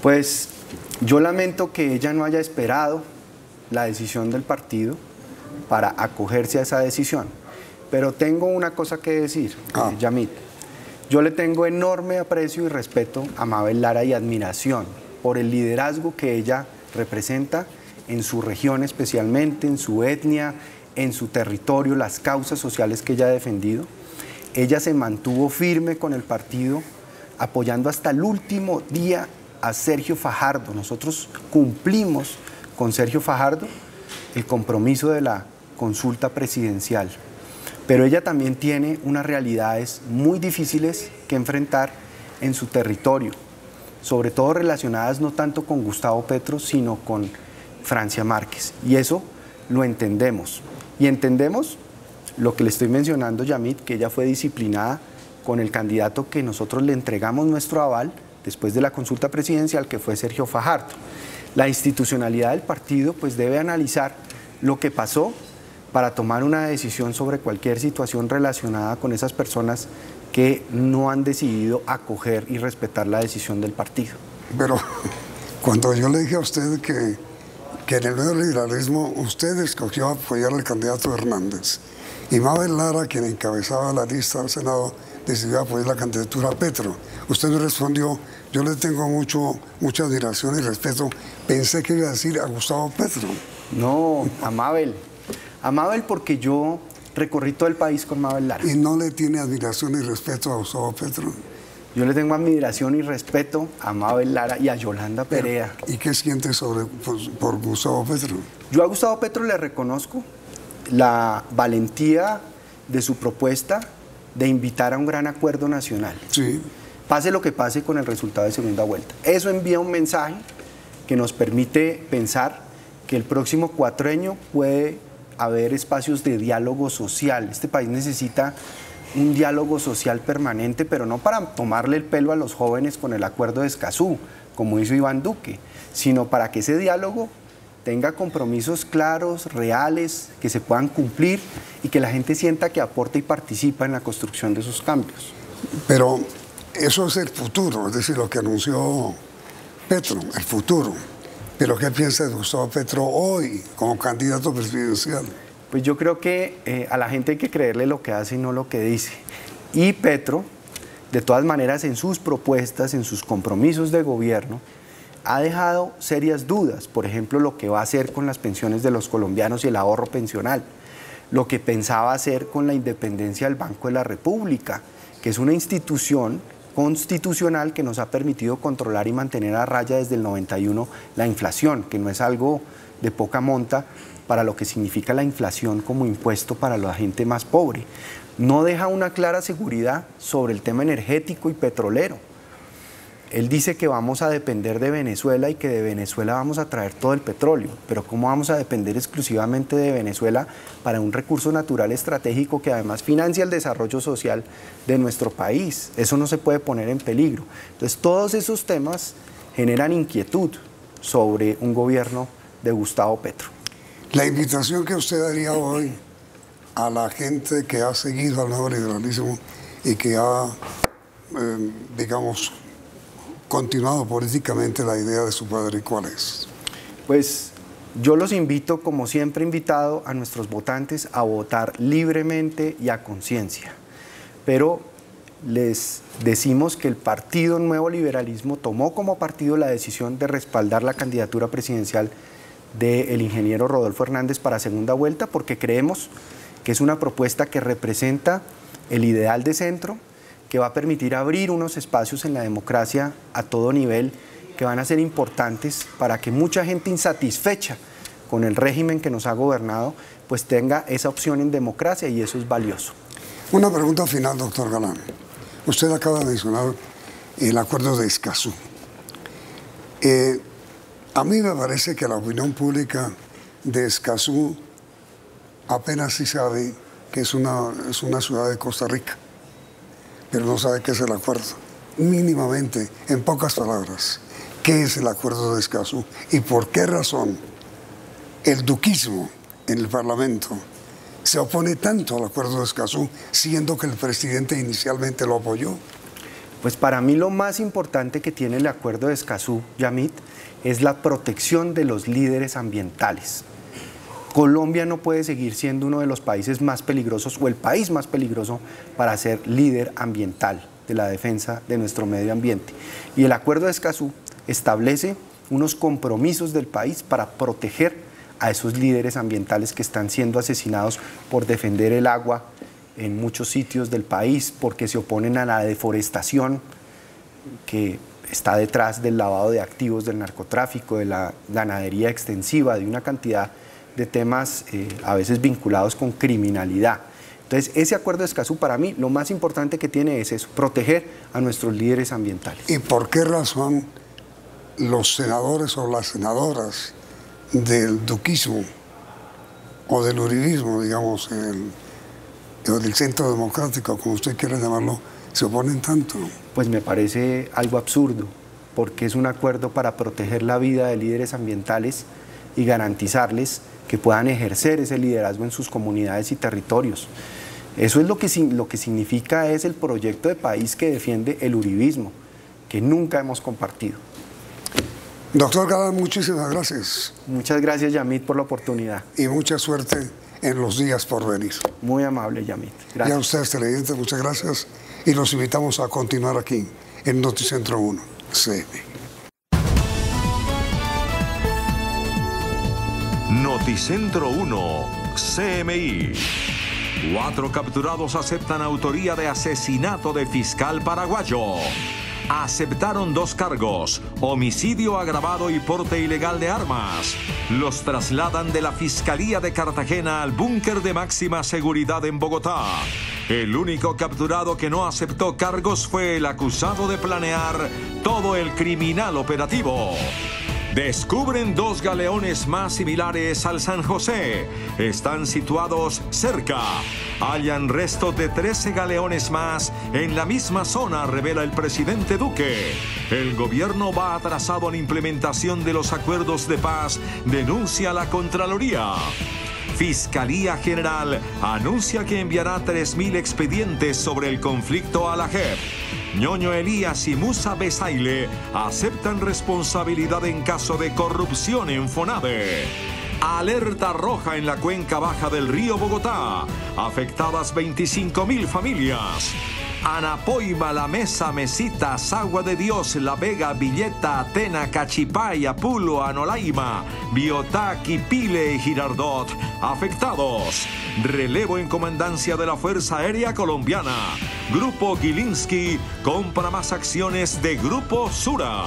Pues yo lamento que ella no haya esperado la decisión del partido para acogerse a esa decisión. Pero tengo una cosa que decir, Yamit. Yo le tengo enorme aprecio y respeto a Mabel Lara y admiración por el liderazgo que ella representa en su región especialmente, en su etnia, en su territorio, las causas sociales que ella ha defendido. Ella se mantuvo firme con el partido, apoyando hasta el último día a Sergio Fajardo. Nosotros cumplimos con Sergio Fajardo el compromiso de la consulta presidencial. Pero ella también tiene unas realidades muy difíciles que enfrentar en su territorio, sobre todo relacionadas no tanto con Gustavo Petro, sino con Francia Márquez, y eso lo entendemos. Y entendemos lo que le estoy mencionando, Yamit, que ella fue disciplinada con el candidato que nosotros le entregamos nuestro aval después de la consulta presidencial, que fue Sergio Fajardo. La institucionalidad del partido pues debe analizar lo que pasó para tomar una decisión sobre cualquier situación relacionada con esas personas que no han decidido acoger y respetar la decisión del partido. Pero cuando yo le dije a usted que en el nuevo liberalismo usted escogió apoyar al candidato Hernández y Mabel Lara, quien encabezaba la lista del Senado, decidió apoyar la candidatura a Petro. Usted me respondió, yo le tengo mucha admiración y respeto. Pensé que iba a decir a Gustavo Petro. No, a Mabel. A Mabel porque yo recorrí todo el país con Mabel Lara. ¿Y no le tiene admiración y respeto a Gustavo Petro? Yo le tengo admiración y respeto a Mabel Lara y a Yolanda Perea. ¿Y qué siente por Gustavo Petro? Yo a Gustavo Petro le reconozco la valentía de su propuesta de invitar a un gran acuerdo nacional. Sí. Pase lo que pase con el resultado de segunda vuelta. Eso envía un mensaje que nos permite pensar que el próximo cuatrienio puede haber espacios de diálogo social. Este país necesita un diálogo social permanente, pero no para tomarle el pelo a los jóvenes con el acuerdo de Escazú, como hizo Iván Duque, sino para que ese diálogo tenga compromisos claros, reales, que se puedan cumplir y que la gente sienta que aporta y participa en la construcción de esos cambios. Pero eso es el futuro, es decir, lo que anunció Petro, el futuro. Pero ¿qué piensa de Gustavo Petro hoy como candidato presidencial? Pues yo creo que a la gente hay que creerle lo que hace y no lo que dice. Y Petro, de todas maneras, en sus propuestas, en sus compromisos de gobierno, ha dejado serias dudas. Por ejemplo, lo que va a hacer con las pensiones de los colombianos y el ahorro pensional. Lo que pensaba hacer con la independencia del Banco de la República, que es una institución constitucional que nos ha permitido controlar y mantener a raya desde el 91 la inflación, que no es algo de poca monta para lo que significa la inflación como impuesto para la gente más pobre. No deja una clara seguridad sobre el tema energético y petrolero. Él dice que vamos a depender de Venezuela y que de Venezuela vamos a traer todo el petróleo, pero ¿cómo vamos a depender exclusivamente de Venezuela para un recurso natural estratégico que además financia el desarrollo social de nuestro país? Eso no se puede poner en peligro. Entonces, todos esos temas generan inquietud sobre un gobierno de Gustavo Petro. La invitación que usted daría hoy a la gente que ha seguido al nuevo liberalismo y que ha, digamos, continuado políticamente la idea de su padre, ¿cuál es? Pues yo los invito, como siempre he invitado a nuestros votantes, a votar libremente y a conciencia. Pero les decimos que el Partido Nuevo Liberalismo tomó como partido la decisión de respaldar la candidatura presidencial del ingeniero Rodolfo Hernández para segunda vuelta, porque creemos que es una propuesta que representa el ideal de centro, que va a permitir abrir unos espacios en la democracia a todo nivel que van a ser importantes para que mucha gente insatisfecha con el régimen que nos ha gobernado, pues tenga esa opción en democracia, y eso es valioso. Una pregunta final, doctor Galán. Usted acaba de mencionar el acuerdo de Escazú. A mí me parece que la opinión pública de Escazú apenas sí sabe que es una ciudad de Costa Rica, pero no sabe qué es el acuerdo. Mínimamente, en pocas palabras, ¿qué es el acuerdo de Escazú? ¿Y por qué razón el duquismo en el Parlamento se opone tanto al acuerdo de Escazú, siendo que el presidente inicialmente lo apoyó? Pues para mí lo más importante que tiene el acuerdo de Escazú, Yamit, es la protección de los líderes ambientales. Colombia no puede seguir siendo uno de los países más peligrosos o el país más peligroso para ser líder ambiental de la defensa de nuestro medio ambiente. Y el acuerdo de Escazú establece unos compromisos del país para proteger a esos líderes ambientales que están siendo asesinados por defender el agua en muchos sitios del país, porque se oponen a la deforestación que está detrás del lavado de activos, del narcotráfico, de la ganadería extensiva, de una cantidad de temas a veces vinculados con criminalidad. Entonces, ese acuerdo de Escazú, para mí, lo más importante que tiene es eso, proteger a nuestros líderes ambientales. ¿Y por qué razón los senadores o las senadoras del duquismo o del uribismo, digamos, o del centro democrático, como usted quiera llamarlo, se oponen tanto? Pues me parece algo absurdo, porque es un acuerdo para proteger la vida de líderes ambientales y garantizarles que puedan ejercer ese liderazgo en sus comunidades y territorios. Eso es lo que significa es el proyecto de país que defiende el uribismo, que nunca hemos compartido. Doctor Galán, muchísimas gracias. Muchas gracias, Yamit, por la oportunidad. Y mucha suerte en los días por venir. Muy amable, Yamit. Gracias. Y a ustedes, televidentes, muchas gracias. Y los invitamos a continuar aquí en Noticentro 1, CM. Noticentro 1, CMI. 4 capturados aceptan autoría de asesinato de fiscal paraguayo. Aceptaron 2 cargos, homicidio agravado y porte ilegal de armas. Los trasladan de la Fiscalía de Cartagena al búnker de máxima seguridad en Bogotá. El único capturado que no aceptó cargos fue el acusado de planear todo el criminal operativo. Descubren 2 galeones más similares al San José. Están situados cerca. Hallan restos de 13 galeones más en la misma zona, revela el presidente Duque. El gobierno va atrasado en la implementación de los acuerdos de paz, denuncia la Contraloría. Fiscalía General anuncia que enviará 3.000 expedientes sobre el conflicto a la JEP. Ñoño Elías y Musa Besaile aceptan responsabilidad en caso de corrupción en FONADE. Alerta roja en la cuenca baja del río Bogotá. Afectadas 25.000 familias. Anapoima, La Mesa, Mesitas, Agua de Dios, La Vega, Villeta, Atena, Cachipay, Apulo, Anolaima, Biotá, Quipile y Girardot. Afectados. Relevo en comandancia de la Fuerza Aérea Colombiana. Grupo Gilinski compra más acciones de Grupo Sura.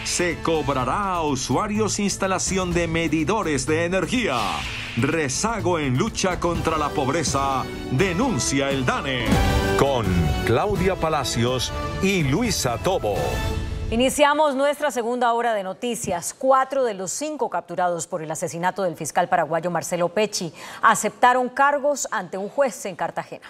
Se cobrará a usuarios instalación de medidores de energía. Rezago en lucha contra la pobreza, denuncia el DANE. Con Claudia Palacios y Luisa Tobo. Iniciamos nuestra segunda hora de noticias. 4 de los 5 capturados por el asesinato del fiscal paraguayo Marcelo Pecci aceptaron cargos ante un juez en Cartagena.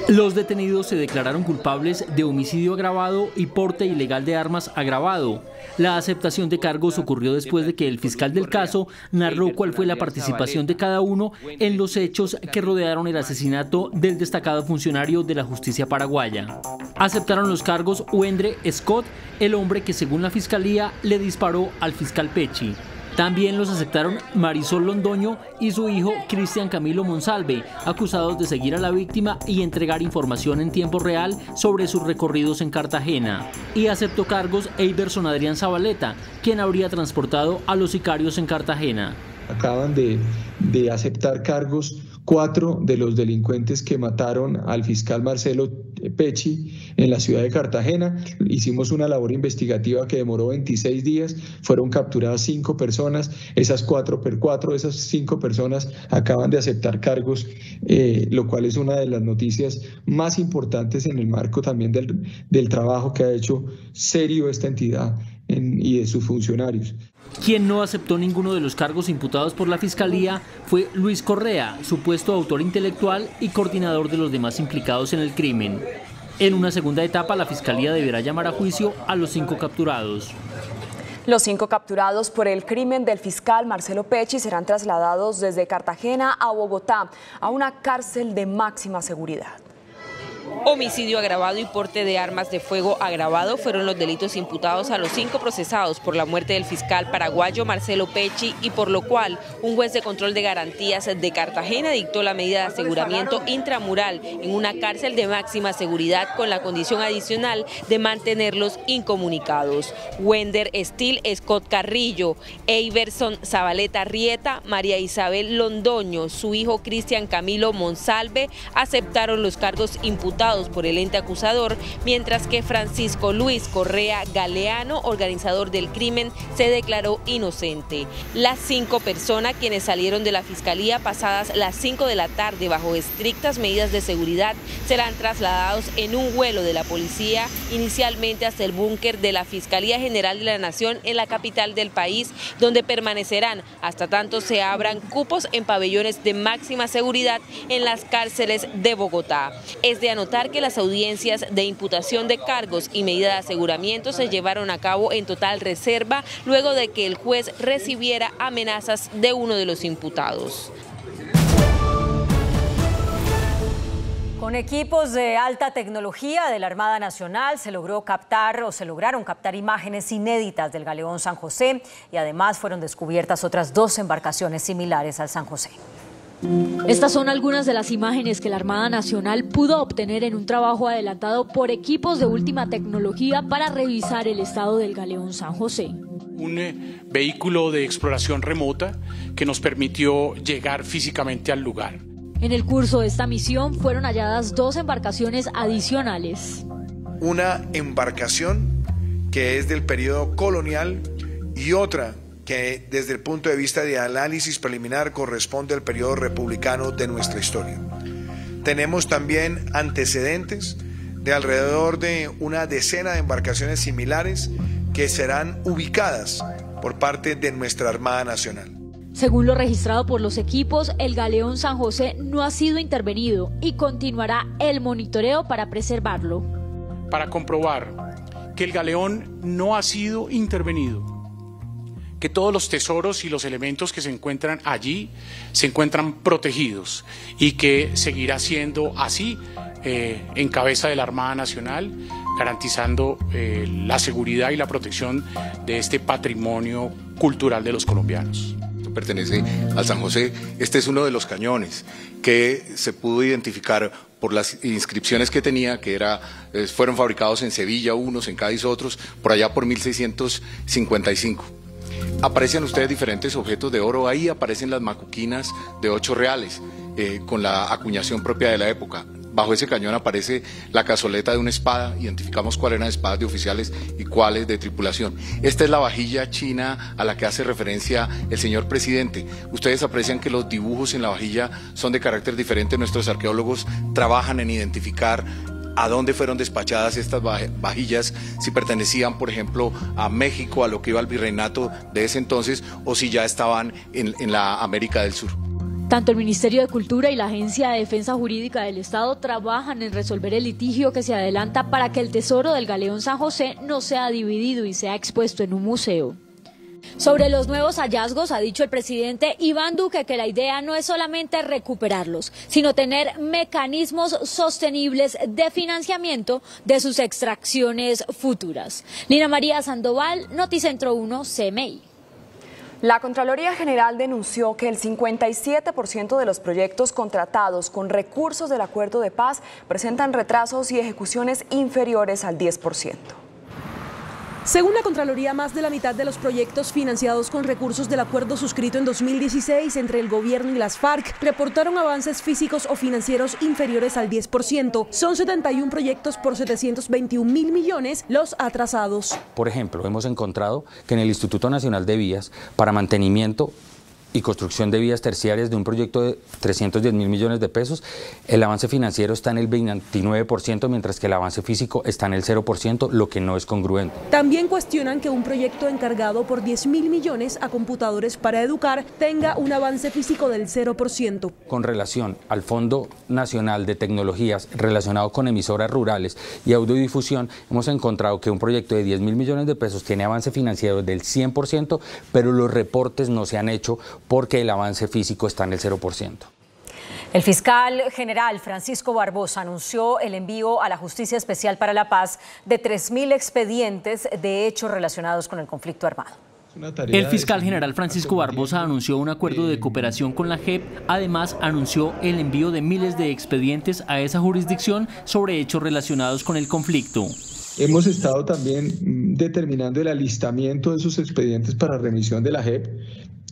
Los detenidos se declararon culpables de homicidio agravado y porte ilegal de armas agravado. La aceptación de cargos ocurrió después de que el fiscal del caso narró cuál fue la participación de cada uno en los hechos que rodearon el asesinato del destacado funcionario de la justicia paraguaya. Aceptaron los cargos Wendre Scott, el hombre que según la fiscalía le disparó al fiscal Pecci. También los aceptaron Marisol Londoño y su hijo Cristian Camilo Monsalve, acusados de seguir a la víctima y entregar información en tiempo real sobre sus recorridos en Cartagena. Y aceptó cargos Eiberson Adrián Zabaleta, quien habría transportado a los sicarios en Cartagena. Acaban de aceptar cargos 4 de los delincuentes que mataron al fiscal Marcelo Pecci en la ciudad de Cartagena. Hicimos una labor investigativa que demoró 26 días, fueron capturadas 5 personas, esas 4 de esas 5 personas acaban de aceptar cargos, lo cual es una de las noticias más importantes en el marco también del trabajo que ha hecho serio esta entidad y de sus funcionarios. Quien no aceptó ninguno de los cargos imputados por la Fiscalía fue Luis Correa, supuesto autor intelectual y coordinador de los demás implicados en el crimen. En una segunda etapa, la Fiscalía deberá llamar a juicio a los 5 capturados. Los 5 capturados por el crimen del fiscal Marcelo Pecci serán trasladados desde Cartagena a Bogotá, a una cárcel de máxima seguridad. Homicidio agravado y porte de armas de fuego agravado fueron los delitos imputados a los 5 procesados por la muerte del fiscal paraguayo Marcelo Pecci y por lo cual un juez de control de garantías de Cartagena dictó la medida de aseguramiento intramural en una cárcel de máxima seguridad con la condición adicional de mantenerlos incomunicados. Wender Steele Scott Carrillo, Eiberson Zabaleta Rieta, María Isabel Londoño, su hijo Cristian Camilo Monsalve aceptaron los cargos imputados por el ente acusador, mientras que Francisco Luis Correa Galeano, organizador del crimen, se declaró inocente. Las 5 personas quienes salieron de la Fiscalía pasadas las 5 de la tarde bajo estrictas medidas de seguridad serán trasladados en un vuelo de la policía inicialmente hasta el búnker de la Fiscalía General de la Nación en la capital del país, donde permanecerán hasta tanto se abran cupos en pabellones de máxima seguridad en las cárceles de Bogotá. Es de anotar que las audiencias de imputación de cargos y medida de aseguramiento se llevaron a cabo en total reserva luego de que el juez recibiera amenazas de uno de los imputados. Con equipos de alta tecnología de la Armada Nacional se lograron captar imágenes inéditas del galeón San José y además fueron descubiertas otras 2 embarcaciones similares al San José. Estas son algunas de las imágenes que la Armada Nacional pudo obtener en un trabajo adelantado por equipos de última tecnología para revisar el estado del galeón San José. Un vehículo de exploración remota que nos permitió llegar físicamente al lugar. En el curso de esta misión fueron halladas 2 embarcaciones adicionales. Una embarcación que es del periodo colonial y otra que desde el punto de vista de análisis preliminar corresponde al periodo republicano de nuestra historia. Tenemos también antecedentes de alrededor de una decena de embarcaciones similares que serán ubicadas por parte de nuestra Armada Nacional. Según lo registrado por los equipos, el galeón San José no ha sido intervenido y continuará el monitoreo para preservarlo. Para comprobar que el galeón no ha sido intervenido, que todos los tesoros y los elementos que se encuentran allí se encuentran protegidos y que seguirá siendo así en cabeza de la Armada Nacional, garantizando la seguridad y la protección de este patrimonio cultural de los colombianos. Pertenece al San José. Este es uno de los cañones que se pudo identificar por las inscripciones que tenía, que fueron fabricados en Sevilla unos, en Cádiz otros, por allá por 1655. Aparecen ustedes diferentes objetos de oro, ahí aparecen las macuquinas de 8 reales, con la acuñación propia de la época. Bajo ese cañón aparece la cazoleta de una espada, identificamos cuáles eran espadas de oficiales y cuáles de tripulación. Esta es la vajilla china a la que hace referencia el señor presidente. Ustedes aprecian que los dibujos en la vajilla son de carácter diferente. Nuestros arqueólogos trabajan en identificar a dónde fueron despachadas estas vajillas, si pertenecían, por ejemplo, a México, a lo que iba al virreinato de ese entonces, o si ya estaban en la América del Sur. Tanto el Ministerio de Cultura y la Agencia de Defensa Jurídica del Estado trabajan en resolver el litigio que se adelanta para que el tesoro del Galeón San José no sea dividido y sea expuesto en un museo. Sobre los nuevos hallazgos ha dicho el presidente Iván Duque que la idea no es solamente recuperarlos, sino tener mecanismos sostenibles de financiamiento de sus extracciones futuras. Lina María Sandoval, Noticentro 1, CMI. La Contraloría General denunció que el 57% de los proyectos contratados con recursos del Acuerdo de Paz presentan retrasos y ejecuciones inferiores al 10%. Según la Contraloría, más de la mitad de los proyectos financiados con recursos del acuerdo suscrito en 2016 entre el gobierno y las FARC reportaron avances físicos o financieros inferiores al 10%. Son 71 proyectos por 721.000 millones los atrasados. Por ejemplo, hemos encontrado que en el Instituto Nacional de Vías, para mantenimiento y construcción de vías terciarias de un proyecto de 310.000 millones de pesos, el avance financiero está en el 29%, mientras que el avance físico está en el 0%, lo que no es congruente. También cuestionan que un proyecto encargado por 10.000 millones a computadores para educar tenga un avance físico del 0%. Con relación al Fondo Nacional de Tecnologías relacionado con emisoras rurales y audiodifusión, hemos encontrado que un proyecto de 10.000 millones de pesos tiene avance financiero del 100%, pero los reportes no se han hecho porque el avance físico está en el 0%. El fiscal general Francisco Barbosa anunció el envío a la Justicia Especial para la Paz de 3.000 expedientes de hechos relacionados con el conflicto armado. El fiscal general Francisco Barbosa anunció un acuerdo de cooperación con la JEP, además anunció el envío de miles de expedientes a esa jurisdicción sobre hechos relacionados con el conflicto. Hemos estado también determinando el alistamiento de esos expedientes para remisión de la JEP.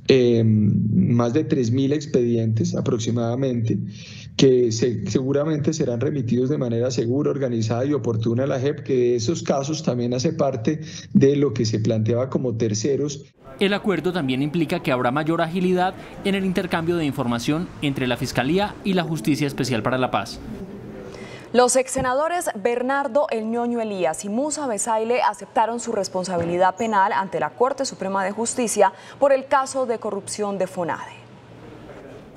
Más de 3.000 expedientes aproximadamente que seguramente serán remitidos de manera segura, organizada y oportuna a la JEP, que de esos casos también hace parte de lo que se planteaba como terceros. El acuerdo también implica que habrá mayor agilidad en el intercambio de información entre la Fiscalía y la Justicia Especial para la Paz. Los exsenadores Bernardo El Ñoño Elías y Musa Besaile aceptaron su responsabilidad penal ante la Corte Suprema de Justicia por el caso de corrupción de FONADE.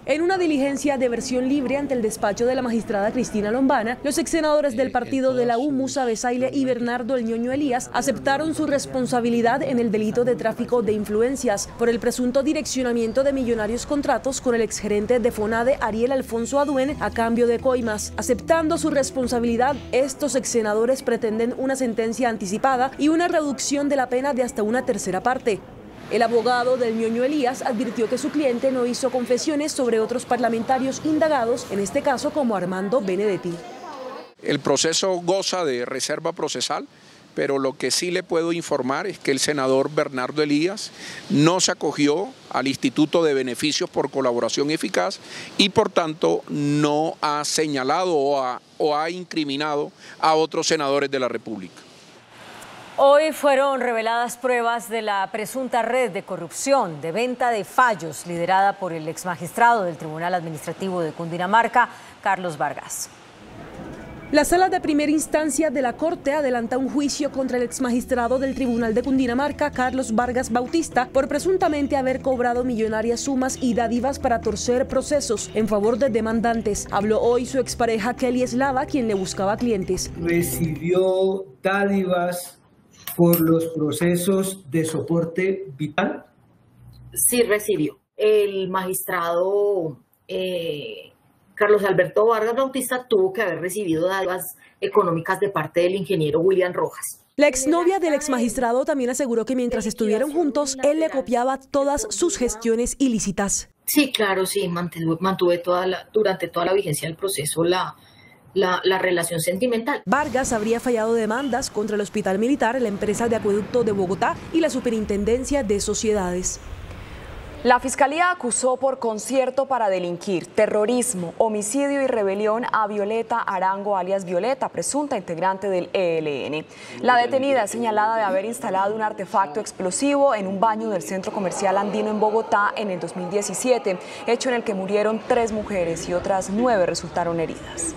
En una diligencia de versión libre ante el despacho de la magistrada Cristina Lombana, los exsenadores del partido de la U, Musa Besaile y Bernardo El Ñoño Elías, aceptaron su responsabilidad en el delito de tráfico de influencias por el presunto direccionamiento de millonarios contratos con el exgerente de FONADE, Ariel Alfonso Aduen, a cambio de coimas. Aceptando su responsabilidad, estos exsenadores pretenden una sentencia anticipada y una reducción de la pena de hasta una tercera parte. El abogado del Ñoño Elías advirtió que su cliente no hizo confesiones sobre otros parlamentarios indagados, en este caso como Armando Benedetti. El proceso goza de reserva procesal, pero lo que sí le puedo informar es que el senador Bernardo Elías no se acogió al Instituto de Beneficios por Colaboración Eficaz y por tanto no ha señalado o ha incriminado a otros senadores de la República. Hoy fueron reveladas pruebas de la presunta red de corrupción de venta de fallos liderada por el exmagistrado del Tribunal Administrativo de Cundinamarca, Carlos Vargas. La Sala de Primera Instancia de la Corte adelanta un juicio contra el exmagistrado del Tribunal de Cundinamarca, Carlos Vargas Bautista, por presuntamente haber cobrado millonarias sumas y dádivas para torcer procesos en favor de demandantes. Habló hoy su expareja Kelly Eslava, quien le buscaba clientes. Recibió dádivas por los procesos de soporte vital sí recibió. El magistrado Carlos Alberto Vargas Bautista tuvo que haber recibido dádivas económicas de parte del ingeniero William Rojas. La exnovia del exmagistrado también aseguró que mientras estuvieron juntos, él le copiaba todas sus gestiones ilícitas. Sí, claro, sí, mantuve durante toda la vigencia del proceso la relación sentimental. Vargas habría fallado demandas contra el Hospital Militar, la empresa de acueducto de Bogotá y la Superintendencia de Sociedades. La Fiscalía acusó por concierto para delinquir, terrorismo, homicidio y rebelión a Violeta Arango, alias Violeta, presunta integrante del ELN. La detenida es señalada de haber instalado un artefacto explosivo en un baño del Centro Comercial Andino en Bogotá en el 2017, hecho en el que murieron 3 mujeres y otras 9 resultaron heridas.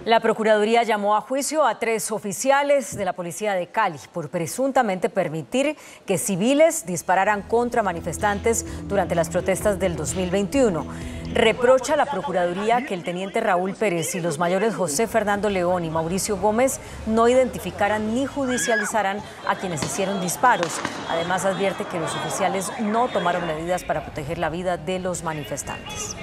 La Procuraduría llamó a juicio a 3 oficiales de la Policía de Cali por presuntamente permitir que civiles dispararan contra manifestantes durante las protestas del 2021. Reprocha a la Procuraduría que el teniente Raúl Pérez y los mayores José Fernando León y Mauricio Gómez no identificaran ni judicializaran a quienes hicieron disparos. Además, advierte que los oficiales no tomaron medidas para proteger la vida de los manifestantes.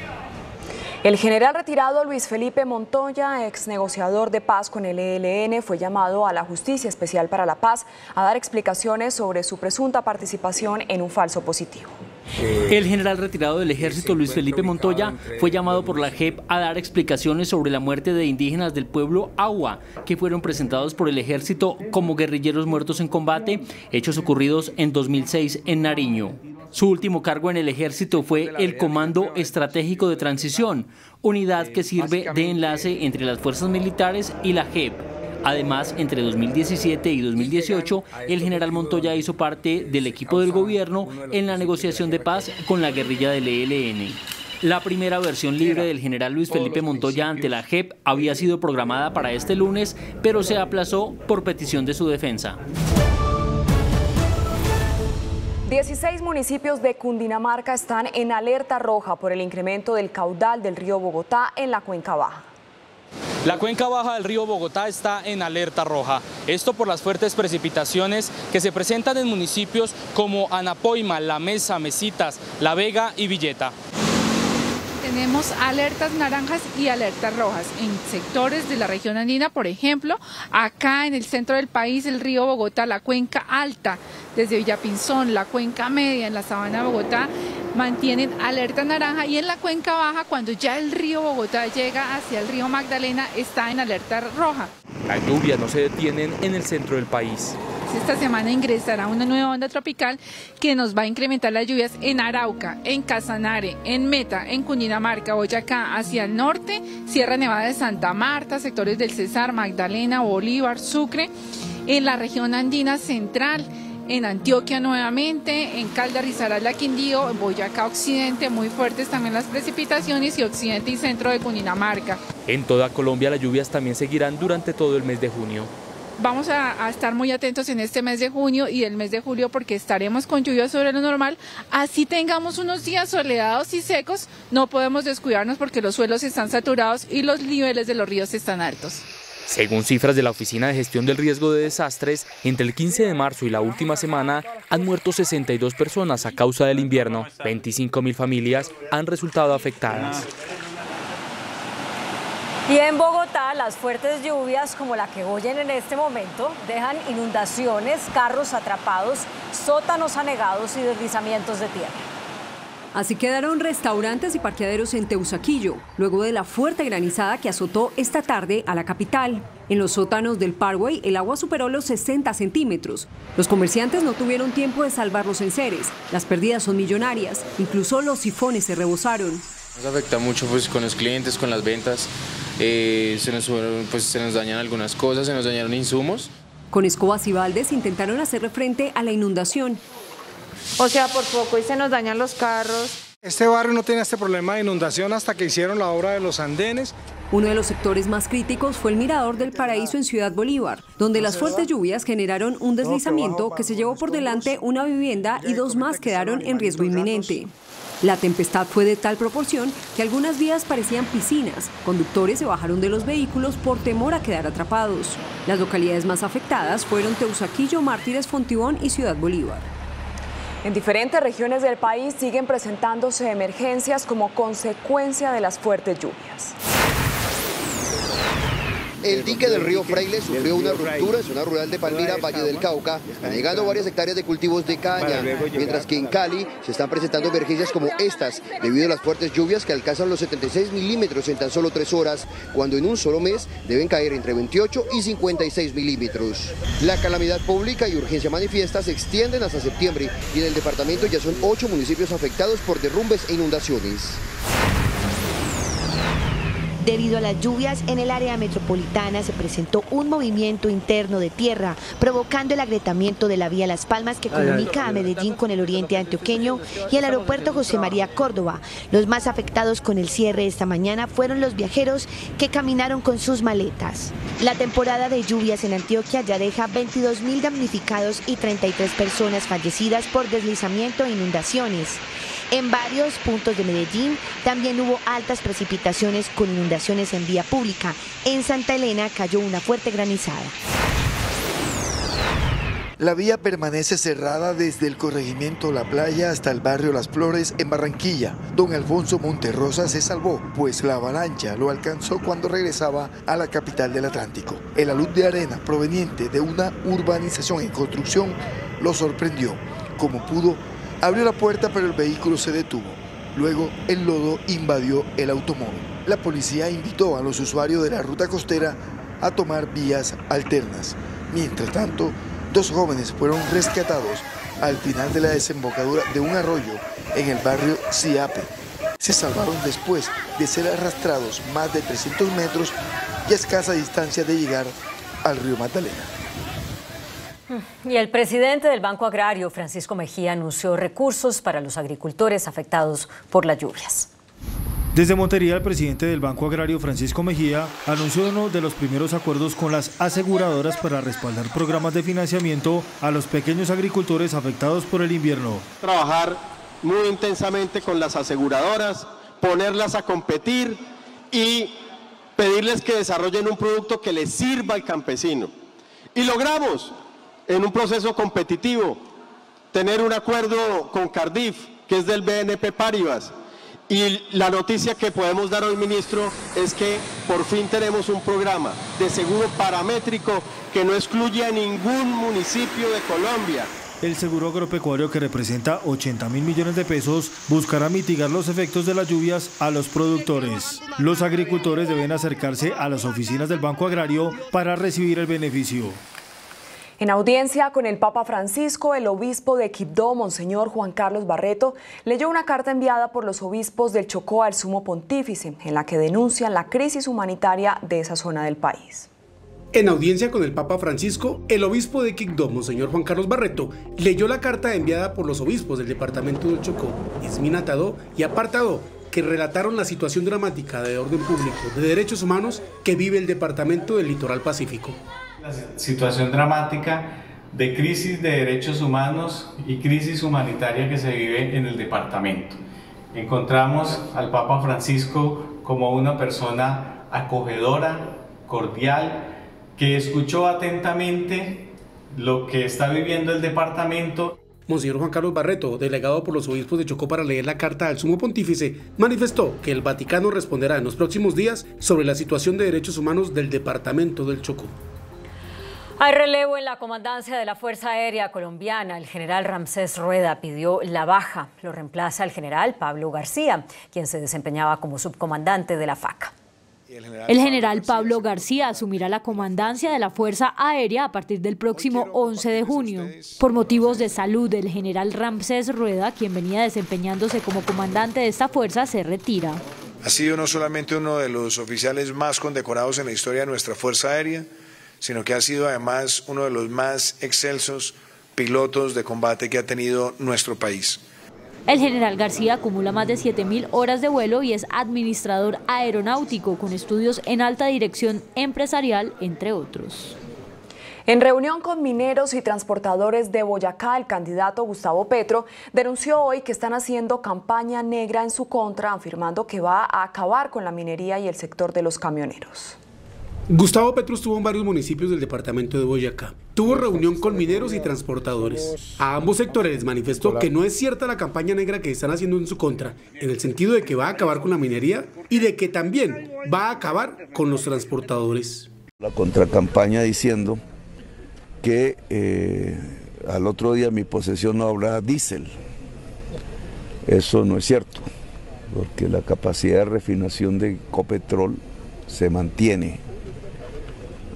El general retirado Luis Felipe Montoya, ex negociador de paz con el ELN, fue llamado a la Justicia Especial para la Paz a dar explicaciones sobre su presunta participación en un falso positivo. El general retirado del ejército Luis Felipe Montoya fue llamado por la JEP a dar explicaciones sobre la muerte de indígenas del pueblo Agua, que fueron presentados por el ejército como guerrilleros muertos en combate, hechos ocurridos en 2006 en Nariño. Su último cargo en el ejército fue el Comando Estratégico de Transición, unidad que sirve de enlace entre las fuerzas militares y la JEP. Además, entre 2017 y 2018, el general Montoya hizo parte del equipo del gobierno en la negociación de paz con la guerrilla del ELN. La primera versión libre del general Luis Felipe Montoya ante la JEP había sido programada para este lunes, pero se aplazó por petición de su defensa. 16 municipios de Cundinamarca están en alerta roja por el incremento del caudal del río Bogotá en la cuenca baja. La cuenca baja del río Bogotá está en alerta roja. Esto por las fuertes precipitaciones que se presentan en municipios como Anapoima, La Mesa, Mesitas, La Vega y Villeta. Tenemos alertas naranjas y alertas rojas en sectores de la región andina, por ejemplo, acá en el centro del país, el río Bogotá, la cuenca alta, desde Villapinzón, la cuenca media en la sabana de Bogotá, mantienen alerta naranja, y en la cuenca baja, cuando ya el río Bogotá llega hacia el río Magdalena, está en alerta roja. Las lluvias no se detienen en el centro del país. Esta semana ingresará una nueva onda tropical que nos va a incrementar las lluvias en Arauca, en Casanare, en Meta, en Cundinamarca, Boyacá, hacia el norte, Sierra Nevada de Santa Marta, sectores del Cesar, Magdalena, Bolívar, Sucre, en la región andina central, en Antioquia nuevamente, en Caldas, Risaralda, Quindío, en Boyacá occidente, muy fuertes también las precipitaciones, y occidente y centro de Cundinamarca. En toda Colombia las lluvias también seguirán durante todo el mes de junio. Vamos a estar muy atentos en este mes de junio y el mes de julio, porque estaremos con lluvias sobre lo normal. Así tengamos unos días soleados y secos, no podemos descuidarnos porque los suelos están saturados y los niveles de los ríos están altos. Según cifras de la Oficina de Gestión del Riesgo de Desastres, entre el 15 de marzo y la última semana han muerto 62 personas a causa del invierno. 25.000 familias han resultado afectadas. Y en Bogotá, las fuertes lluvias como la que oyen en este momento dejan inundaciones, carros atrapados, sótanos anegados y deslizamientos de tierra. Así quedaron restaurantes y parqueaderos en Teusaquillo, luego de la fuerte granizada que azotó esta tarde a la capital. En los sótanos del Parkway, el agua superó los 60 centímetros. Los comerciantes no tuvieron tiempo de salvar los enseres. Las pérdidas son millonarias, incluso los sifones se rebosaron. Nos afecta mucho pues, con los clientes, con las ventas. Se nos dañan algunas cosas, se nos dañaron insumos. Con escobas y baldes intentaron hacerle frente a la inundación. O sea, por poco y se nos dañan los carros. Este barrio no tenía este problema de inundación hasta que hicieron la obra de los andenes. Uno de los sectores más críticos fue el Mirador del Paraíso en Ciudad Bolívar, donde las fuertes lluvias generaron un deslizamiento que se llevó por delante una vivienda y 2 más quedaron en riesgo inminente. La tempestad fue de tal proporción que algunas vías parecían piscinas. Conductores se bajaron de los vehículos por temor a quedar atrapados. Las localidades más afectadas fueron Teusaquillo, Mártires, Fontibón y Ciudad Bolívar. En diferentes regiones del país siguen presentándose emergencias como consecuencia de las fuertes lluvias. El dique del río Fraile sufrió una ruptura en zona rural de Palmira, Valle del Cauca, anegando varias hectáreas de cultivos de caña, mientras que en Cali se están presentando emergencias como estas, debido a las fuertes lluvias que alcanzan los 76 milímetros en tan solo 3 horas, cuando en un solo mes deben caer entre 28 y 56 milímetros. La calamidad pública y urgencia manifiesta se extienden hasta septiembre y en el departamento ya son 8 municipios afectados por derrumbes e inundaciones. Debido a las lluvias, en el área metropolitana se presentó un movimiento interno de tierra, provocando el agrietamiento de la vía Las Palmas que comunica a Medellín con el oriente antioqueño y el aeropuerto José María Córdoba. Los más afectados con el cierre esta mañana fueron los viajeros que caminaron con sus maletas. La temporada de lluvias en Antioquia ya deja 22.000 damnificados y 33 personas fallecidas por deslizamiento e inundaciones. En varios puntos de Medellín también hubo altas precipitaciones con inundaciones en vía pública. En Santa Elena cayó una fuerte granizada. La vía permanece cerrada desde el corregimiento La Playa hasta el barrio Las Flores en Barranquilla. Don Alfonso Monterrosa se salvó, pues la avalancha lo alcanzó cuando regresaba a la capital del Atlántico. El alud de arena proveniente de una urbanización en construcción lo sorprendió. Como pudo, abrió la puerta pero el vehículo se detuvo. Luego el lodo invadió el automóvil. La policía invitó a los usuarios de la ruta costera a tomar vías alternas. Mientras tanto, 2 jóvenes fueron rescatados al final de la desembocadura de un arroyo en el barrio Siape. Se salvaron después de ser arrastrados más de 300 metros y a escasa distancia de llegar al río Magdalena. Y el presidente del Banco Agrario, Francisco Mejía, anunció recursos para los agricultores afectados por las lluvias. Desde Montería, el presidente del Banco Agrario, Francisco Mejía, anunció uno de los primeros acuerdos con las aseguradoras para respaldar programas de financiamiento a los pequeños agricultores afectados por el invierno. Trabajar muy intensamente con las aseguradoras, ponerlas a competir y pedirles que desarrollen un producto que les sirva al campesino. Y logramos, en un proceso competitivo, tener un acuerdo con Cardif, que es del BNP Paribas. Y la noticia que podemos dar hoy, ministro, es que por fin tenemos un programa de seguro paramétrico que no excluye a ningún municipio de Colombia. El seguro agropecuario, que representa 80.000 millones de pesos, buscará mitigar los efectos de las lluvias a los productores. Los agricultores deben acercarse a las oficinas del Banco Agrario para recibir el beneficio. En audiencia con el Papa Francisco, el obispo de Quibdó, Monseñor Juan Carlos Barreto, leyó una carta enviada por los obispos del Chocó al Sumo Pontífice, en la que denuncian la crisis humanitaria de esa zona del país. En audiencia con el Papa Francisco, el obispo de Quibdó, Monseñor Juan Carlos Barreto, leyó la carta enviada por los obispos del departamento del Chocó, Ismina Tadó y Apartadó, que relataron la situación dramática de orden público, de derechos humanos que vive el departamento del Litoral Pacífico. La situación dramática de crisis de derechos humanos y crisis humanitaria que se vive en el departamento. Encontramos al Papa Francisco como una persona acogedora, cordial, que escuchó atentamente lo que está viviendo el departamento. Monseñor Juan Carlos Barreto, delegado por los obispos de Chocó para leer la carta al Sumo Pontífice, manifestó que el Vaticano responderá en los próximos días sobre la situación de derechos humanos del departamento del Chocó. Hay relevo en la comandancia de la Fuerza Aérea Colombiana. El general Ramsés Rueda pidió la baja. Lo reemplaza el general Pablo García, quien se desempeñaba como subcomandante de la FACA. El general Pablo García asumirá la comandancia de la Fuerza Aérea a partir del próximo 11 de junio. Por motivos de salud, el general Ramsés Rueda, quien venía desempeñándose como comandante de esta fuerza, se retira. Ha sido no solamente uno de los oficiales más condecorados en la historia de nuestra Fuerza Aérea, sino que ha sido además uno de los más excelsos pilotos de combate que ha tenido nuestro país. El general García acumula más de 7.000 horas de vuelo y es administrador aeronáutico con estudios en alta dirección empresarial, entre otros. En reunión con mineros y transportadores de Boyacá, el candidato Gustavo Petro denunció hoy que están haciendo campaña negra en su contra, afirmando que va a acabar con la minería y el sector de los camioneros. Gustavo Petro estuvo en varios municipios del departamento de Boyacá. Tuvo reunión con mineros y transportadores. A ambos sectores les manifestó que no es cierta la campaña negra que están haciendo en su contra, en el sentido de que va a acabar con la minería y de que también va a acabar con los transportadores. La contracampaña diciendo que al otro día en mi posesión no habrá diésel. Eso no es cierto, porque la capacidad de refinación de Ecopetrol se mantiene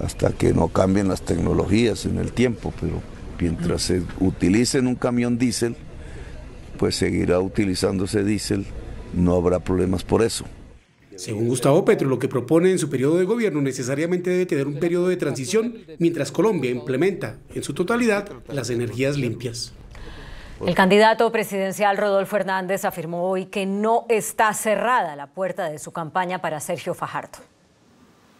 hasta que no cambien las tecnologías en el tiempo, pero mientras se utilice en un camión diésel, pues seguirá utilizándose diésel, no habrá problemas por eso. Según Gustavo Petro, lo que propone en su periodo de gobierno necesariamente debe tener un periodo de transición, mientras Colombia implementa en su totalidad las energías limpias. El candidato presidencial Rodolfo Hernández afirmó hoy que no está cerrada la puerta de su campaña para Sergio Fajardo.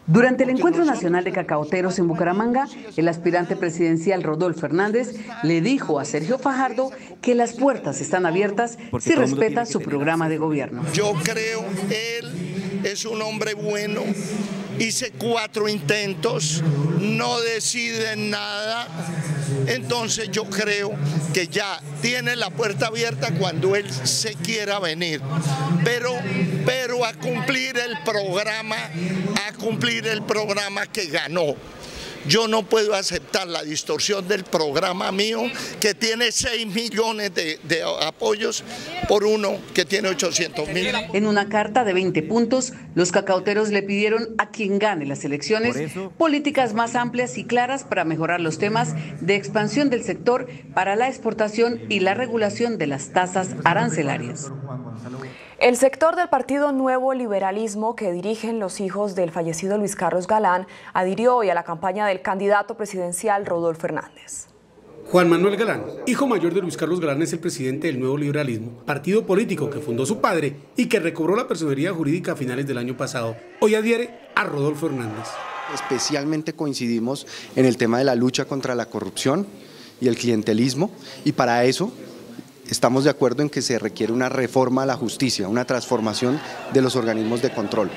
Durante el Encuentro Nacional de Cacaoteros en Bucaramanga, el aspirante presidencial Rodolfo Hernández le dijo a Sergio Fajardo que las puertas están abiertas si respeta su programa de gobierno. Yo creo él es un hombre bueno, hice 4 intentos, no decide nada, entonces yo creo que ya tiene la puerta abierta cuando él se quiera venir, pero a cumplir el programa que ganó. Yo no puedo aceptar la distorsión del programa mío, que tiene 6 millones de apoyos, por uno que tiene 800.000. En una carta de 20 puntos, los cacaoteros le pidieron a quien gane las elecciones políticas más amplias y claras para mejorar los temas de expansión del sector para la exportación y la regulación de las tasas arancelarias. El sector del Partido Nuevo Liberalismo, que dirigen los hijos del fallecido Luis Carlos Galán, adhirió hoy a la campaña del candidato presidencial Rodolfo Hernández. Juan Manuel Galán, hijo mayor de Luis Carlos Galán, es el presidente del Nuevo Liberalismo, partido político que fundó su padre y que recobró la personería jurídica a finales del año pasado. Hoy adhiere a Rodolfo Hernández. Especialmente coincidimos en el tema de la lucha contra la corrupción y el clientelismo, y para eso estamos de acuerdo en que se requiere una reforma a la justicia, una transformación de los organismos de control.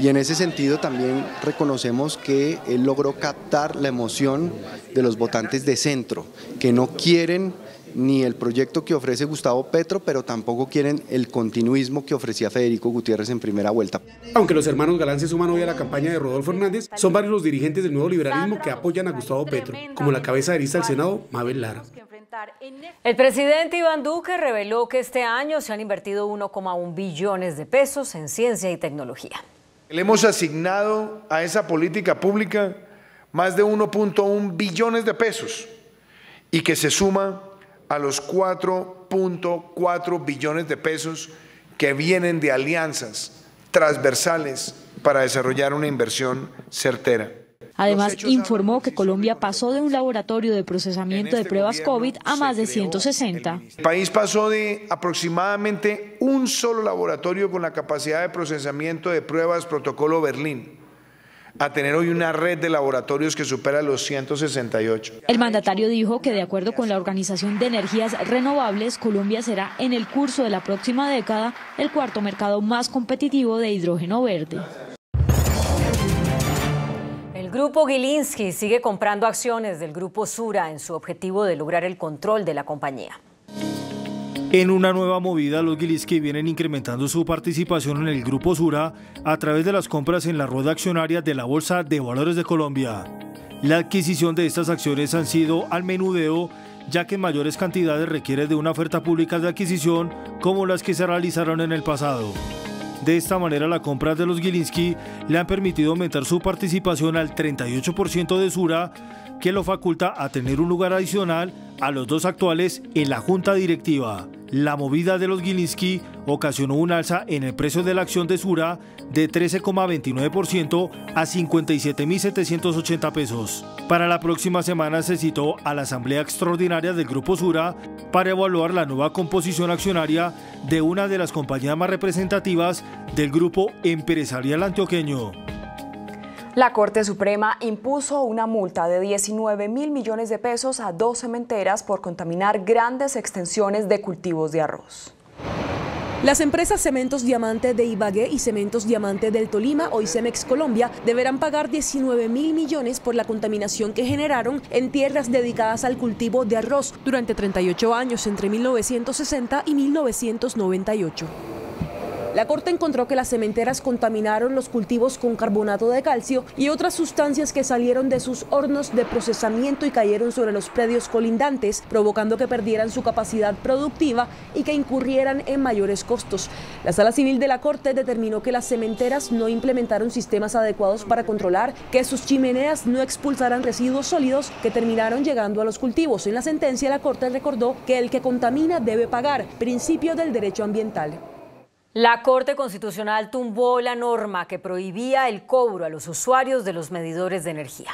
Y en ese sentido también reconocemos que él logró captar la emoción de los votantes de centro, que no quieren ni el proyecto que ofrece Gustavo Petro, pero tampoco quieren el continuismo que ofrecía Federico Gutiérrez en primera vuelta. Aunque los hermanos Galán se suman hoy a la campaña de Rodolfo Hernández, son varios los dirigentes del Nuevo Liberalismo que apoyan a Gustavo Petro, como la cabeza de lista del Senado, Mabel Lara. El presidente Iván Duque reveló que este año se han invertido 1,1 billones de pesos en ciencia y tecnología. Le hemos asignado a esa política pública más de 1,1 billones de pesos y que se suma a los 4,4 billones de pesos que vienen de alianzas transversales para desarrollar una inversión certera. Además, informó que Colombia pasó de un laboratorio de procesamiento de pruebas COVID a más de 160. El país pasó de aproximadamente un solo laboratorio con la capacidad de procesamiento de pruebas protocolo Berlín a tener hoy una red de laboratorios que supera los 168. El mandatario dijo que de acuerdo con la Organización de Energías Renovables, Colombia será en el curso de la próxima década el cuarto mercado más competitivo de hidrógeno verde. El Grupo Gilinski sigue comprando acciones del Grupo Sura en su objetivo de lograr el control de la compañía. En una nueva movida, los Gilinski vienen incrementando su participación en el Grupo Sura a través de las compras en la rueda accionaria de la Bolsa de Valores de Colombia. La adquisición de estas acciones han sido al menudeo, ya que en mayores cantidades requiere de una oferta pública de adquisición como las que se realizaron en el pasado. De esta manera, las compras de los Gilinski le han permitido aumentar su participación al 38% de Sura, que lo faculta a tener un lugar adicional a los 2 actuales en la junta directiva. La movida de los Gilinski ocasionó un alza en el precio de la acción de Sura de 13,29% a 57.780 pesos. Para la próxima semana se citó a la Asamblea Extraordinaria del Grupo Sura para evaluar la nueva composición accionaria de una de las compañías más representativas del grupo empresarial antioqueño. La Corte Suprema impuso una multa de 19.000 millones de pesos a 2 cementeras por contaminar grandes extensiones de cultivos de arroz. Las empresas Cementos Diamante de Ibagué y Cementos Diamante del Tolima, hoy Cemex Colombia, deberán pagar 19.000 millones por la contaminación que generaron en tierras dedicadas al cultivo de arroz durante 38 años, entre 1960 y 1998. La Corte encontró que las cementeras contaminaron los cultivos con carbonato de calcio y otras sustancias que salieron de sus hornos de procesamiento y cayeron sobre los predios colindantes, provocando que perdieran su capacidad productiva y que incurrieran en mayores costos. La Sala Civil de la Corte determinó que las cementeras no implementaron sistemas adecuados para controlar que sus chimeneas no expulsaran residuos sólidos que terminaron llegando a los cultivos. En la sentencia, la Corte recordó que el que contamina debe pagar, principio del derecho ambiental. La Corte Constitucional tumbó la norma que prohibía el cobro a los usuarios de los medidores de energía.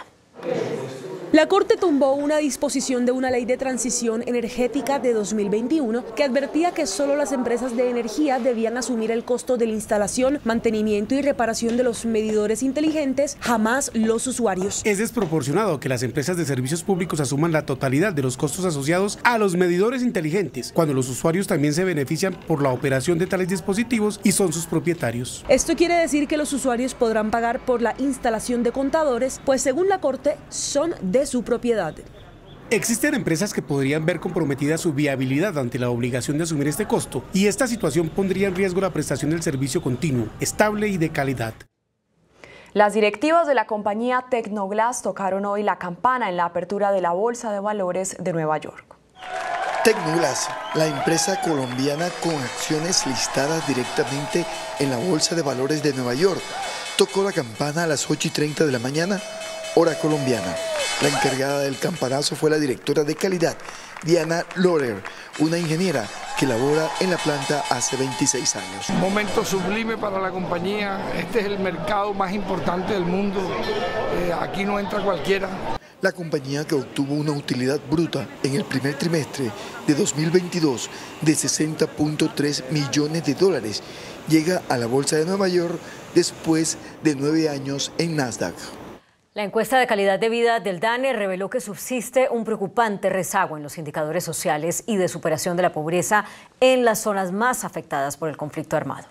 La Corte tumbó una disposición de una ley de transición energética de 2021 que advertía que solo las empresas de energía debían asumir el costo de la instalación, mantenimiento y reparación de los medidores inteligentes, jamás los usuarios. Es desproporcionado que las empresas de servicios públicos asuman la totalidad de los costos asociados a los medidores inteligentes, cuando los usuarios también se benefician por la operación de tales dispositivos y son sus propietarios. Esto quiere decir que los usuarios podrán pagar por la instalación de contadores, pues según la Corte son de su propiedad. Existen empresas que podrían ver comprometida su viabilidad ante la obligación de asumir este costo, y esta situación pondría en riesgo la prestación del servicio continuo, estable y de calidad. Las directivas de la compañía Tecnoglass tocaron hoy la campana en la apertura de la Bolsa de Valores de Nueva York. Tecnoglass, la empresa colombiana con acciones listadas directamente en la Bolsa de Valores de Nueva York, tocó la campana a las 8:30 de la mañana, hora colombiana. La encargada del campanazo fue la directora de calidad, Diana Lorer, una ingeniera que labora en la planta hace 26 años. Un momento sublime para la compañía. Este es el mercado más importante del mundo. Aquí no entra cualquiera. La compañía, que obtuvo una utilidad bruta en el primer trimestre de 2022 de $60.3 millones, llega a la Bolsa de Nueva York después de 9 años en Nasdaq. La encuesta de calidad de vida del DANE reveló que subsiste un preocupante rezago en los indicadores sociales y de superación de la pobreza en las zonas más afectadas por el conflicto armado.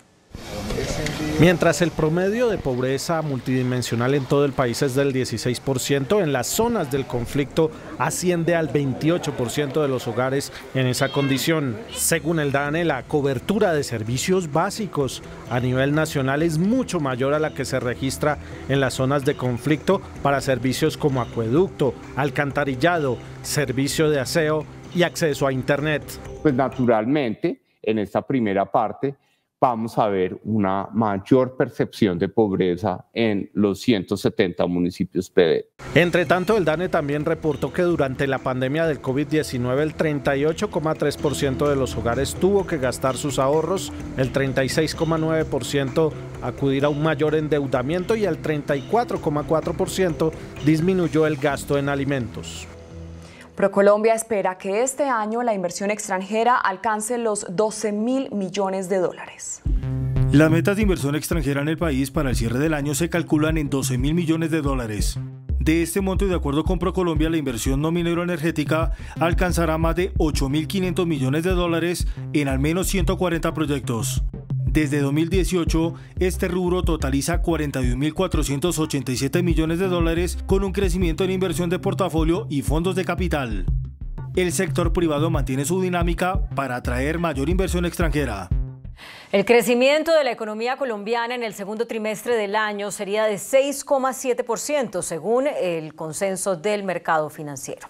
Mientras el promedio de pobreza multidimensional en todo el país es del 16%, en las zonas del conflicto asciende al 28% de los hogares en esa condición. Según el DANE, la cobertura de servicios básicos a nivel nacional es mucho mayor a la que se registra en las zonas de conflicto para servicios como acueducto, alcantarillado, servicio de aseo y acceso a Internet. Pues naturalmente, en esta primera parte, vamos a ver una mayor percepción de pobreza en los 170 municipios PD. Entre tanto, el DANE también reportó que durante la pandemia del COVID-19 el 38,3% de los hogares tuvo que gastar sus ahorros, el 36,9% acudir a un mayor endeudamiento y el 34,4% disminuyó el gasto en alimentos. ProColombia espera que este año la inversión extranjera alcance los $12.000 millones. Las metas de inversión extranjera en el país para el cierre del año se calculan en $12.000 millones. De este monto, y de acuerdo con ProColombia, la inversión no minero-energética alcanzará más de $8.500 millones en al menos 140 proyectos. Desde 2018, este rubro totaliza $41.487 millones con un crecimiento en inversión de portafolio y fondos de capital. El sector privado mantiene su dinámica para atraer mayor inversión extranjera. El crecimiento de la economía colombiana en el segundo trimestre del año sería de 6,7%, según el consenso del mercado financiero.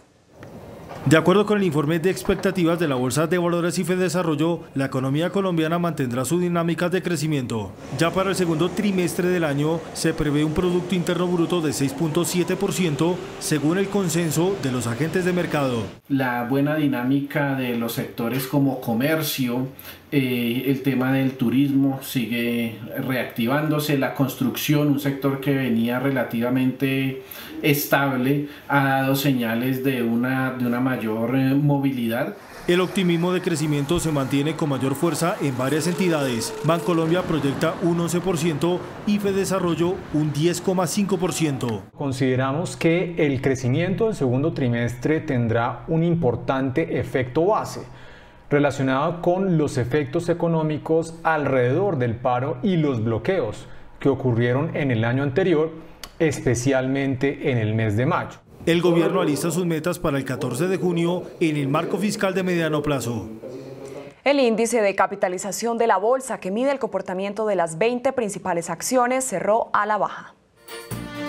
De acuerdo con el informe de expectativas de la Bolsa de Valores y Fedesarrollo, la economía colombiana mantendrá su dinámica de crecimiento. Ya para el segundo trimestre del año se prevé un Producto Interno Bruto de 6,7%, según el consenso de los agentes de mercado. La buena dinámica de los sectores como comercio, el tema del turismo sigue reactivándose, la construcción, un sector que venía relativamente estable, ha dado señales de una mayor movilidad. El optimismo de crecimiento se mantiene con mayor fuerza en varias entidades. Bancolombia proyecta un 11% y Fedesarrollo un 10,5%. Consideramos que el crecimiento del segundo trimestre tendrá un importante efecto base. relacionado con los efectos económicos alrededor del paro y los bloqueos que ocurrieron en el año anterior, especialmente en el mes de mayo. El gobierno alista sus metas para el 14 de junio en el marco fiscal de mediano plazo. El índice de capitalización de la bolsa, que mide el comportamiento de las 20 principales acciones, cerró a la baja.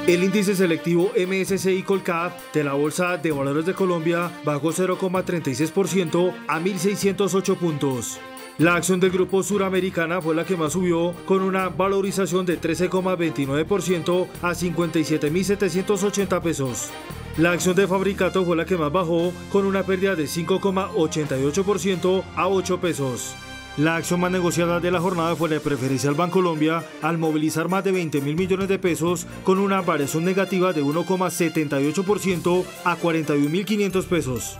El índice selectivo MSCI Colcap de la Bolsa de Valores de Colombia bajó 0,36% a 1.608 puntos. La acción del Grupo Suramericana fue la que más subió, con una valorización de 13,29% a 57.780 pesos. La acción de Fabricato fue la que más bajó, con una pérdida de 5,88% a 8 pesos. La acción más negociada de la jornada fue la de Preferencial Bancolombia, al movilizar más de 20.000 millones de pesos, con una variación negativa de 1,78% a 41.500 pesos.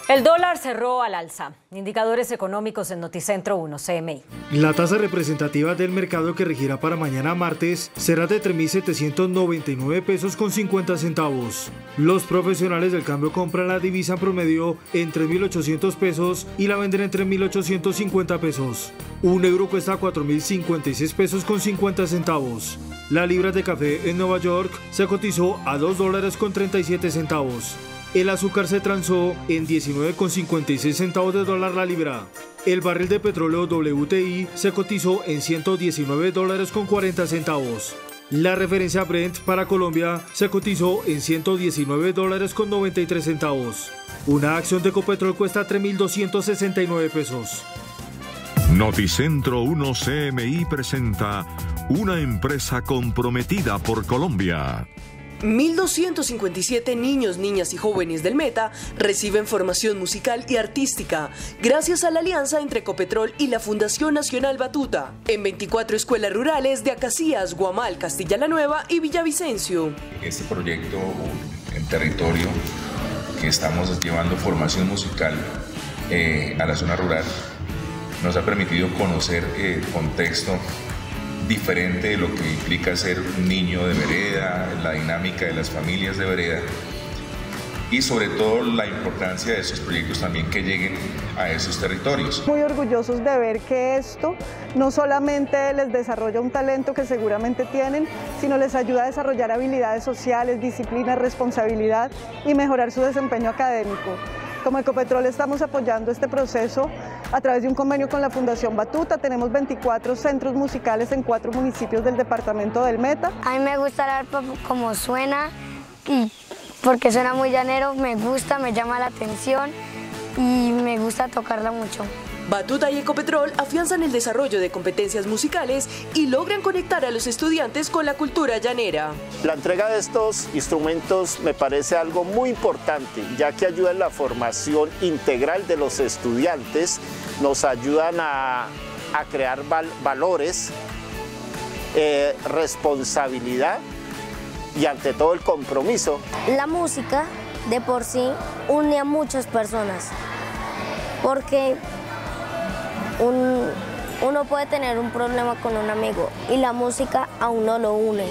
El dólar cerró al alza. Indicadores económicos en Noticentro 1 CMI. La tasa representativa del mercado, que regirá para mañana martes, será de 3.799 pesos con 50 centavos. Los profesionales del cambio compran la divisa en promedio en 3.800 pesos y la venden en 3.850 pesos. Un euro cuesta 4.056 pesos con 50 centavos. La libra de café en Nueva York se cotizó a $2 con 37 centavos. El azúcar se transó en 19,56 centavos de dólar la libra. El barril de petróleo WTI se cotizó en $119 con 40 centavos. La referencia Brent para Colombia se cotizó en $119 con 93 centavos. Una acción de Ecopetrol cuesta 3.269 pesos. Noticentro 1 CMI presenta una empresa comprometida por Colombia. 1.257 niños, niñas y jóvenes del Meta reciben formación musical y artística gracias a la alianza entre Ecopetrol y la Fundación Nacional Batuta en 24 escuelas rurales de Acacías, Guamal, Castilla la Nueva y Villavicencio. Este proyecto en territorio que estamos llevando formación musical a la zona rural nos ha permitido conocer el contexto diferente de lo que implica ser un niño de vereda, la dinámica de las familias de vereda y sobre todo la importancia de esos proyectos también que lleguen a esos territorios. Muy orgullosos de ver que esto no solamente les desarrolla un talento que seguramente tienen, sino les ayuda a desarrollar habilidades sociales, disciplina, responsabilidad y mejorar su desempeño académico. Como Ecopetrol estamos apoyando este proceso a través de un convenio con la Fundación Batuta. Tenemos 24 centros musicales en 4 municipios del departamento del Meta. A mí me gusta el arpa como suena, y porque suena muy llanero, me gusta, me llama la atención y me gusta tocarla mucho. Batuta y Ecopetrol afianzan el desarrollo de competencias musicales y logran conectar a los estudiantes con la cultura llanera. La entrega de estos instrumentos me parece algo muy importante, ya que ayuda en la formación integral de los estudiantes, nos ayudan a crear valores, responsabilidad y ante todo el compromiso. La música de por sí une a muchas personas, porque uno puede tener un problema con un amigo y la música a uno lo une.